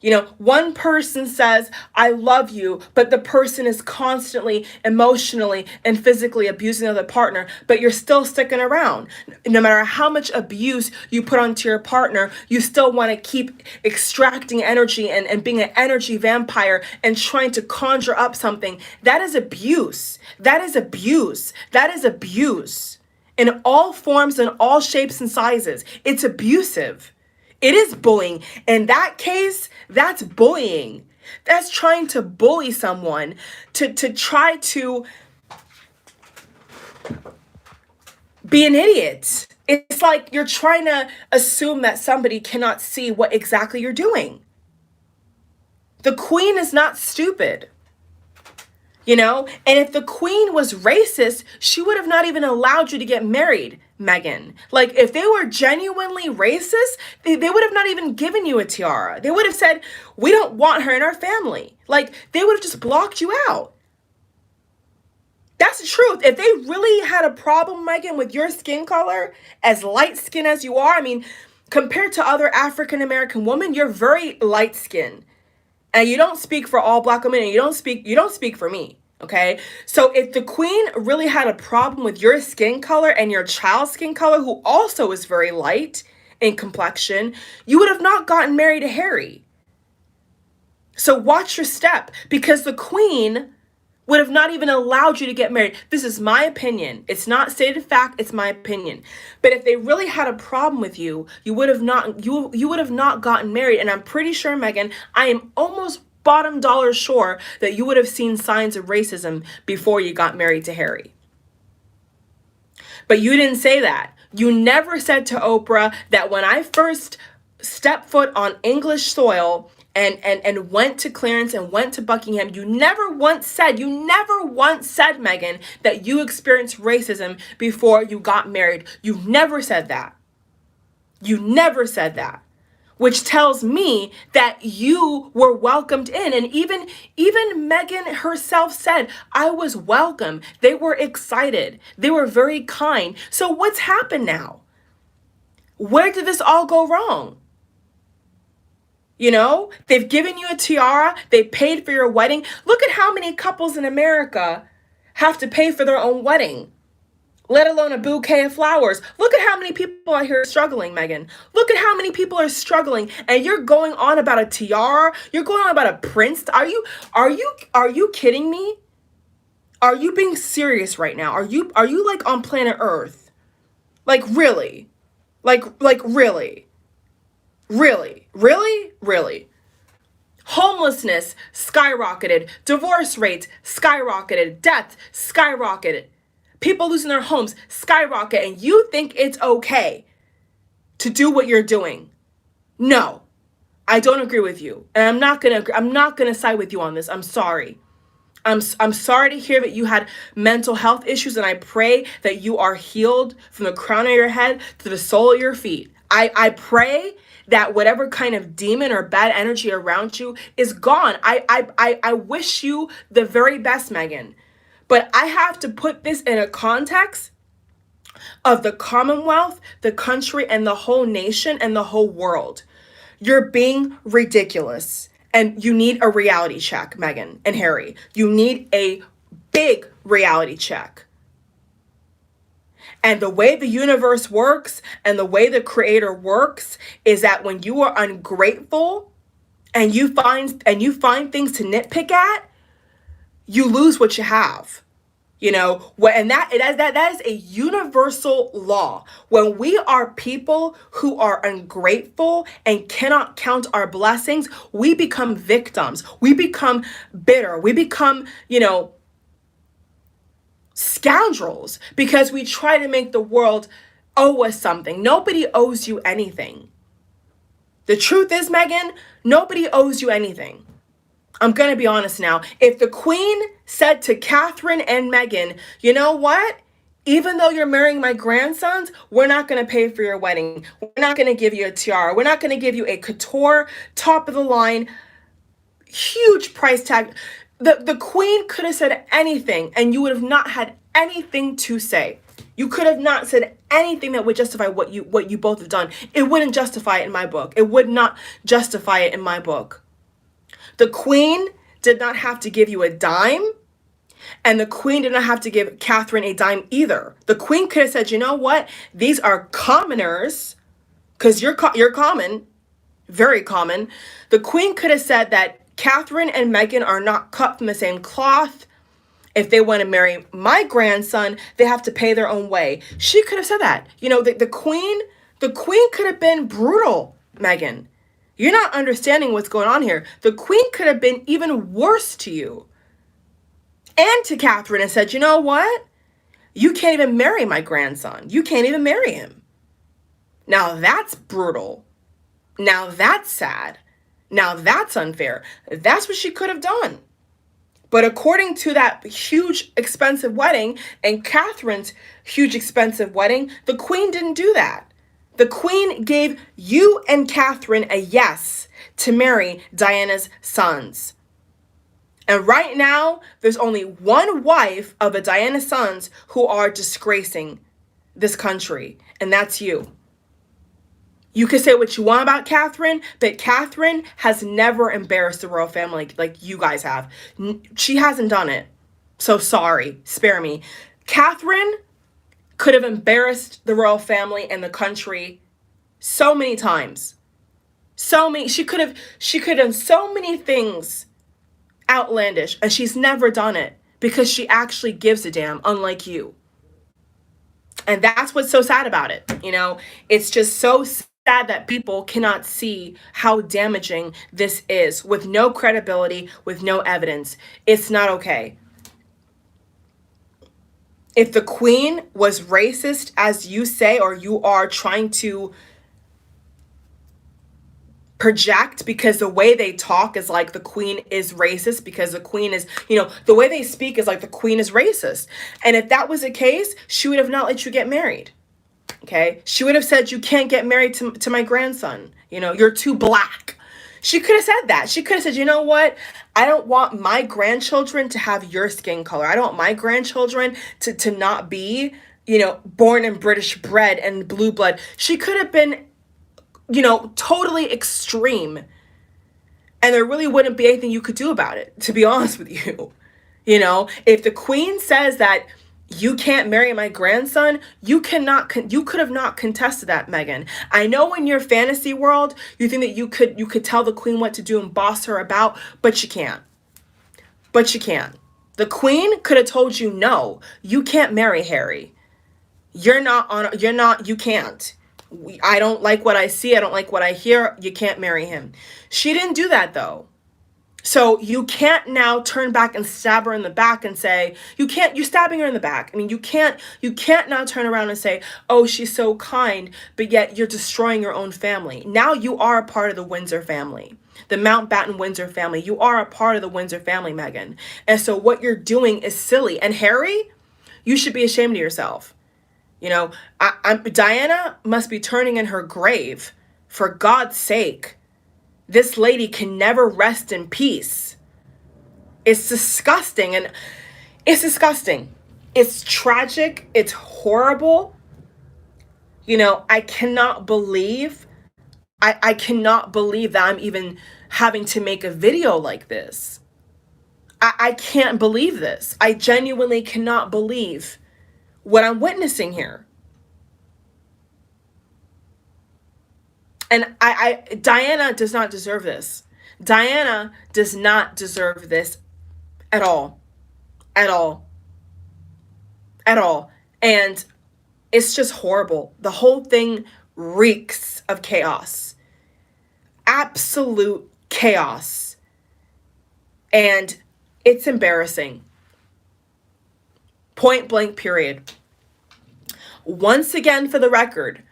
You know, one person says, I love you, but the person is constantly emotionally and physically abusing the other partner, but you're still sticking around. No matter how much abuse you put onto your partner, you still want to keep extracting energy and being an energy vampire and trying to conjure up something. That is abuse. That is abuse. That is abuse. In all forms and all shapes and sizes. It's abusive. It is bullying. In that case, that's bullying. That's trying to bully someone to try to be an idiot. It's like you're trying to assume that somebody cannot see what exactly you're doing. The queen is not stupid. You know, and if the queen was racist, she would have not even allowed you to get married, Meghan. Like, if they were genuinely racist, they would have not even given you a tiara. They would have said, we don't want her in our family. Like, they would have just blocked you out. That's the truth. If they really had a problem, Meghan, with your skin color, as light skinned as you are, I mean, compared to other African American women, you're very light skinned. And you don't speak for all black women, and you don't speak for me, okay? So if the queen really had a problem with your skin color and your child's skin color, who also is very light in complexion, you would have not gotten married to Harry. So watch your step, because the queen would have not even allowed you to get married. This is my opinion. It's not stated fact, it's my opinion. But if they really had a problem with you, you would have not gotten married. And I'm pretty sure, Meghan, I am almost bottom dollar sure that you would have seen signs of racism before you got married to Harry. But you didn't say that. You never said to Oprah that when I first stepped foot on English soil and went to Clarence and went to Buckingham, you never once said, Meghan, that you experienced racism before you got married. You never said that. You never said that. Which tells me that you were welcomed in. And even Meghan herself said, I was welcome. They were excited. They were very kind. So what's happened now? Where did this all go wrong? You know, they've given you a tiara. They paid for your wedding. Look at how many couples in America have to pay for their own wedding, let alone a bouquet of flowers. Look at how many people out here are struggling, Meghan. Look at how many people are struggling, and you're going on about a tiara. You're going on about a prince. Are you kidding me? Are you being serious right now? Are you like on planet Earth? Like really? Like really? Really? Homelessness skyrocketed. Divorce rates skyrocketed. Death skyrocketed. People losing their homes skyrocket. And you think it's okay to do what you're doing? No, I don't agree with you. And I'm not gonna side with you on this. I'm sorry. I'm sorry to hear that you had mental health issues, and I pray that you are healed from the crown of your head to the sole of your feet. I pray that whatever kind of demon or bad energy around you is gone. I wish you the very best, Meghan. But I have to put this in a context of the Commonwealth, the country, and the whole nation and the whole world. You're being ridiculous. And you need a reality check, Meghan and Harry. You need a big reality check. And the way the universe works and the way the creator works is that when you are ungrateful and you find things to nitpick at, you lose what you have. You know, and that is a universal law. When we are people who are ungrateful and cannot count our blessings, we become victims. We become bitter. We become, scoundrels, because we try to make the world owe us something. Nobody owes you anything. The truth is, Meghan, nobody owes you anything. I'm going to be honest now. If the Queen said to Catherine and Meghan, you know what? Even though you're marrying my grandsons, we're not going to pay for your wedding. We're not going to give you a tiara. We're not going to give you a couture, top of the line, huge price tag. The Queen could have said anything and you would have not had anything to say. You could have not said anything that would justify what you both have done. It wouldn't justify it in my book. It would not justify it in my book. The Queen did not have to give you a dime, and the Queen did not have to give Catherine a dime either. The Queen could have said, you know what? These are commoners, because you're common, very common. The Queen could have said that Catherine and Meghan are not cut from the same cloth. If they want to marry my grandson, they have to pay their own way. She could have said that. The Queen could have been brutal, Meghan. You're not understanding what's going on here. The Queen could have been even worse to you and to Catherine and said, you know what? You can't even marry my grandson. You can't even marry him. Now that's brutal. Now that's sad. Now that's unfair. That's what she could have done. But according to that huge expensive wedding and Catherine's huge expensive wedding, the Queen didn't do that. The Queen gave you and Catherine a yes to marry Diana's sons. And right now, there's only one wife of the Diana sons who are disgracing this country, and that's you. You can say what you want about Catherine, but Catherine has never embarrassed the royal family like you guys have. She hasn't done it. So sorry, spare me. Catherine could have embarrassed the royal family and the country so many times. She could have done so many things outlandish, and she's never done it because she actually gives a damn, unlike you. And that's what's so sad about it. It's just so sad that people cannot see how damaging this is with no credibility, with no evidence. It's not okay. If the Queen was racist, as you say, or you are trying to project, because the way they talk is like the Queen is racist, because the Queen is, the way they speak is like the Queen is racist. And if that was the case, she would have not let you get married. Okay? She would have said, you can't get married to my grandson. You're too black. She could have said that. She could have said, you know what? I don't want my grandchildren to have your skin color. I don't want my grandchildren to not be, born in British bread and blue blood. She could have been, totally extreme. And there really wouldn't be anything you could do about it, to be honest with you. If the Queen says that you can't marry my grandson, you could have not contested that, Meghan. I know in your fantasy world, you think that you could tell the Queen what to do and boss her about, but you can't. But you can't. The Queen could have told you, no, you can't marry Harry. You can't. I don't like what I see. I don't like what I hear. You can't marry him. She didn't do that, though. So you can't now turn back and stab her in the back and say, you're stabbing her in the back. I mean, you can't now turn around and say, oh, she's so kind, but yet you're destroying your own family. Now you are a part of the Windsor family, the Mountbatten Windsor family. You are a part of the Windsor family, Meghan. And so what you're doing is silly. And Harry, you should be ashamed of yourself. Diana must be turning in her grave. For God's sake. This lady can never rest in peace. It's disgusting. And it's disgusting. It's tragic. It's horrible. I cannot believe that I'm even having to make a video like this. I can't believe this. I genuinely cannot believe what I'm witnessing here. And Diana does not deserve this. Diana does not deserve this at all. at all. At all. And it's just horrible. The whole thing reeks of chaos. Absolute chaos. And it's embarrassing. Point blank, period. Once again, for the record,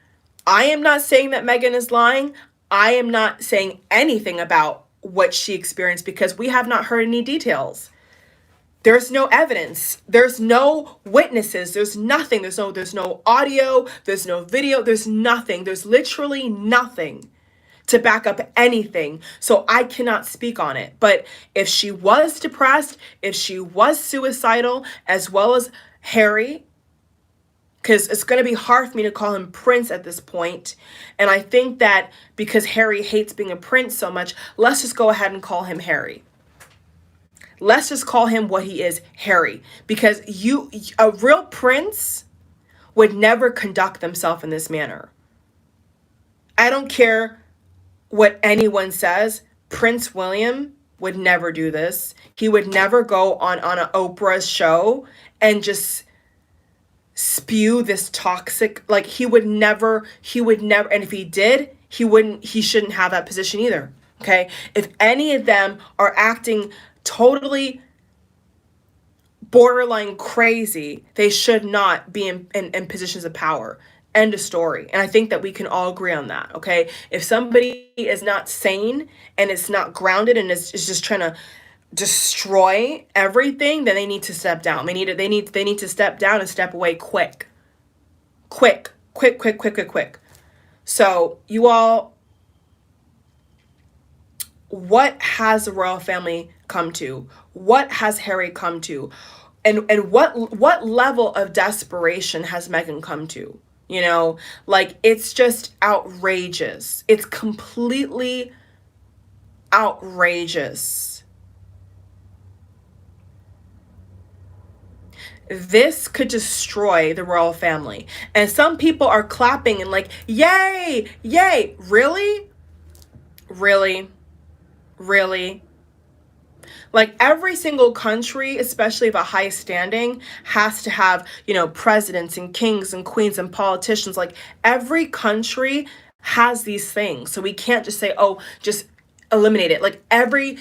I am not saying that Meghan is lying. I am not saying anything about what she experienced because we have not heard any details. There's no evidence. There's no witnesses. There's nothing. There's no audio. There's no video. There's nothing. There's literally nothing to back up anything. So I cannot speak on it. But if she was depressed, if she was suicidal, as well as Harry, because it's going to be hard for me to call him Prince at this point. And I think that because Harry hates being a prince so much, let's just go ahead and call him Harry. Let's just call him what he is, Harry. Because a real prince would never conduct themselves in this manner. I don't care what anyone says. Prince William would never do this. He would never go on an Oprah's show and just spew this toxic, like he would never, and if he did, he shouldn't have that position either. Okay. If any of them are acting totally borderline crazy, they should not be in positions of power. End of story. And I think that we can all agree on that. Okay. If somebody is not sane and it's not grounded and is just trying to destroy everything, then they need to step down. They need to step down and step away quick. So you all, what has the royal family come to? What has Harry come to? And what level of desperation has Meghan come to? You know, like, it's just outrageous. It's completely outrageous. This could destroy the royal family. And some people are clapping and like, yay, yay. Really? Really? Really? Like, every single country, especially of a high standing, has to have, presidents and kings and queens and politicians. Like, every country has these things. So we can't just say, oh, just eliminate it. Like, every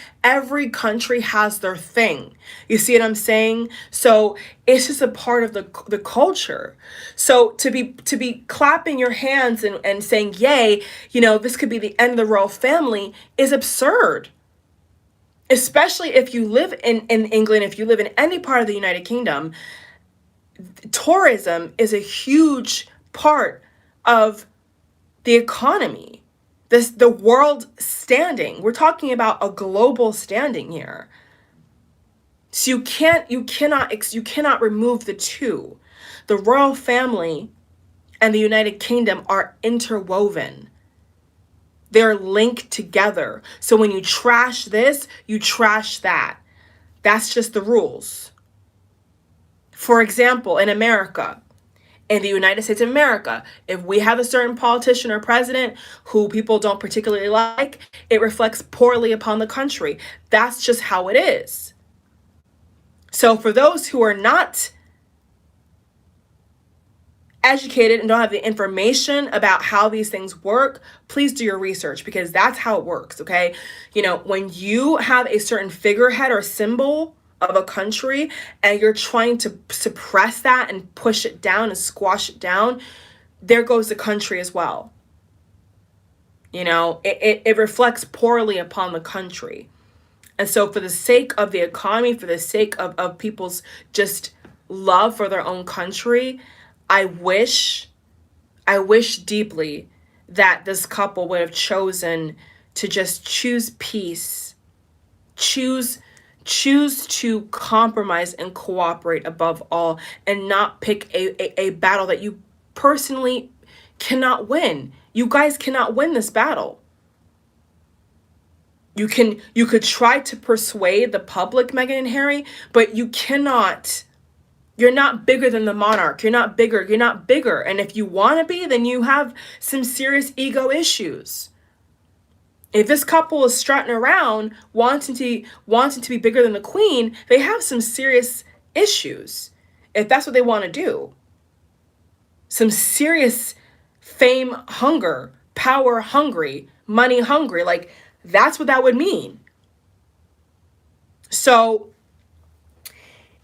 country has their thing. You see what I'm saying? So it's just a part of the culture. So to be clapping your hands and saying, yay, this could be the end of the royal family is absurd. Especially if you live in England, if you live in any part of the United Kingdom, tourism is a huge part of the economy. The world standing. We're talking about a global standing here. So you cannot remove the two. The royal family and the United Kingdom are interwoven. They're linked together. So when you trash this, you trash that. That's just the rules. For example, in America, in the United States of America, if we have a certain politician or president who people don't particularly like, it reflects poorly upon the country. That's just how it is. So for those who are not educated and don't have the information about how these things work, please do your research, because that's how it works. Okay. When you have a certain figurehead or symbol of a country and you're trying to suppress that and push it down and squash it down, there goes the country as well. It reflects poorly upon the country. And so for the sake of the economy, for the sake of people's just love for their own country, I wish deeply that this couple would have chosen to just choose peace, choose to compromise and cooperate above all, and not pick a battle that you personally cannot win. You guys cannot win this battle. You could try to persuade the public, Meghan and Harry, but you cannot. You're not bigger than the monarch. You're not bigger. And if you want to be, then you have some serious ego issues. If this couple is strutting around wanting to be bigger than the queen, they have some serious issues if that's what they want to do. Some serious fame hunger, power hungry, money hungry. Like, that's what that would mean. So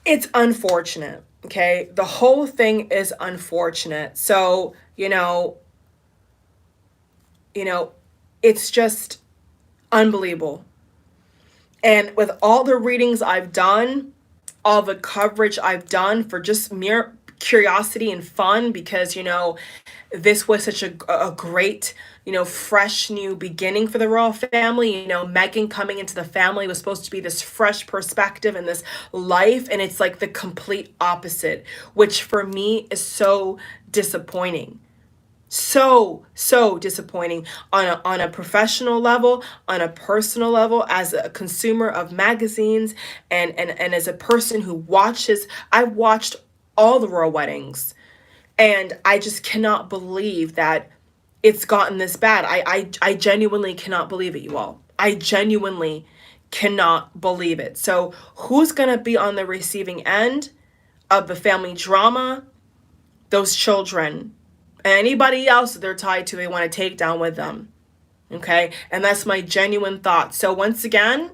it's unfortunate. Okay. The whole thing is unfortunate. So, it's just unbelievable. And with all the readings I've done, all the coverage I've done for just mere curiosity and fun, because, this was such a great, fresh new beginning for the royal family. Meghan coming into the family was supposed to be this fresh perspective and this life. And it's like the complete opposite, which for me is so disappointing. So disappointing on a professional level, on a personal level, as a consumer of magazines, and as a person who watches. I've watched all the royal weddings, and I just cannot believe that it's gotten this bad. I genuinely cannot believe it, you all. I genuinely cannot believe it. So who's gonna be on the receiving end of the family drama? Those children. Anybody else that they're tied to, they want to take down with them. Okay? And that's my genuine thought. So once again,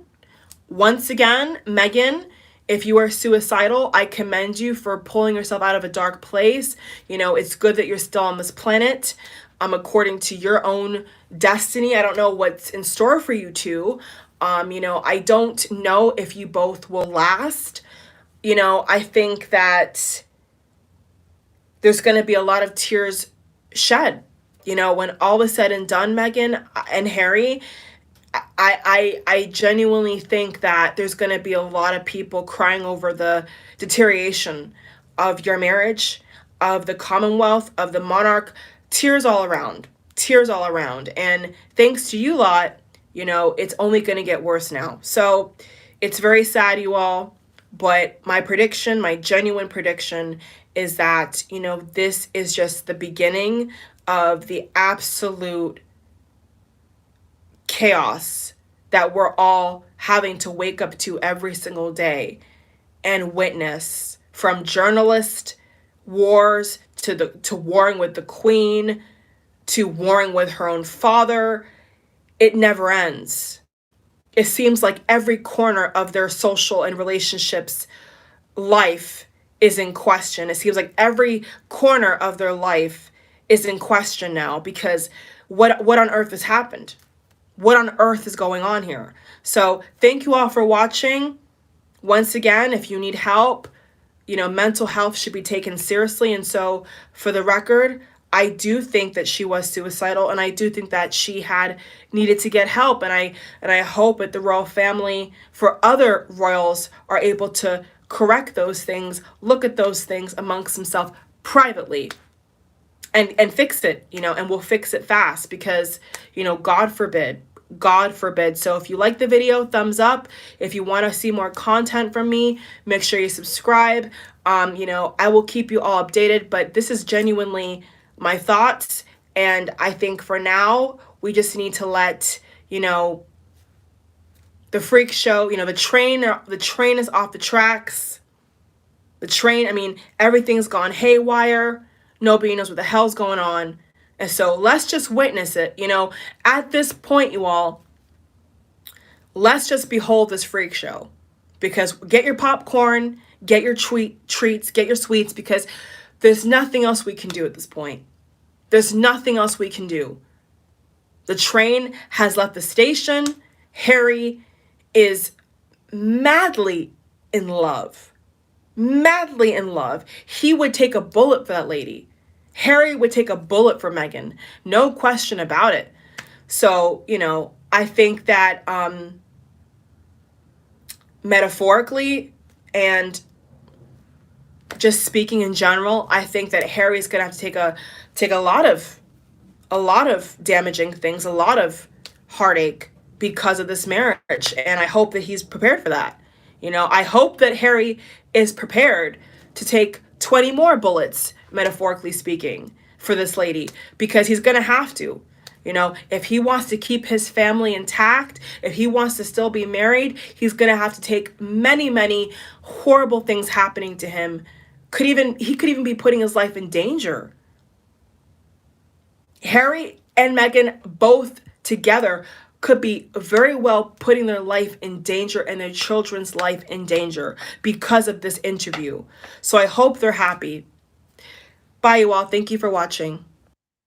Meghan, if you are suicidal, I commend you for pulling yourself out of a dark place. It's good that you're still on this planet, according to your own destiny. I don't know what's in store for you two. I don't know if you both will last. I think that there's going to be a lot of tears shed, when all is said and done, Meghan and Harry. I genuinely think that there's going to be a lot of people crying over the deterioration of your marriage, of the Commonwealth, of the monarch. Tears all around. And thanks to you lot, it's only going to get worse now. So it's very sad, you all. But my prediction, my genuine prediction, is that, this is just the beginning of the absolute chaos that we're all having to wake up to every single day and witness, from journalist wars to warring with the Queen, to warring with her own father. It never ends. It seems like every corner of their social and relationships life is in question. It seems like every corner of their life is in question now, because what on earth has happened? What on earth is going on here? So thank you all for watching. Once again, if you need help, mental health should be taken seriously. And so, for the record, I do think that she was suicidal, and I do think that she had needed to get help. And I hope that the royal family, for other royals, are able to correct those things, look at those things amongst themselves privately, and fix it, and we'll fix it fast, because, God forbid. So if you like the video, thumbs up. If you want to see more content from me, make sure you subscribe. I will keep you all updated, but this is genuinely my thoughts. And I think for now, we just need to let, the freak show, the train is off the tracks. Everything's gone haywire. Nobody knows what the hell's going on. And so let's just witness it. At this point, you all, let's just behold this freak show. Because get your popcorn, get your treats, get your sweets, because there's nothing else we can do at this point. There's nothing else we can do. The train has left the station. Harry is madly in love. Madly in love. He would take a bullet for that lady. Harry would take a bullet for Meghan. No question about it. So, I think that metaphorically and just speaking in general, I think that Harry's gonna have to take a lot of damaging things, a lot of heartache because of this marriage. And I hope that he's prepared for that. I hope that Harry is prepared to take 20 more bullets, metaphorically speaking, for this lady, because he's gonna have to. You know, if he wants to keep his family intact, if he wants to still be married, he's going to have to take many, many horrible things happening to him. He could even be putting his life in danger. Harry and Meghan both together could be very well putting their life in danger and their children's life in danger because of this interview. So I hope they're happy. Bye, you all. Thank you for watching.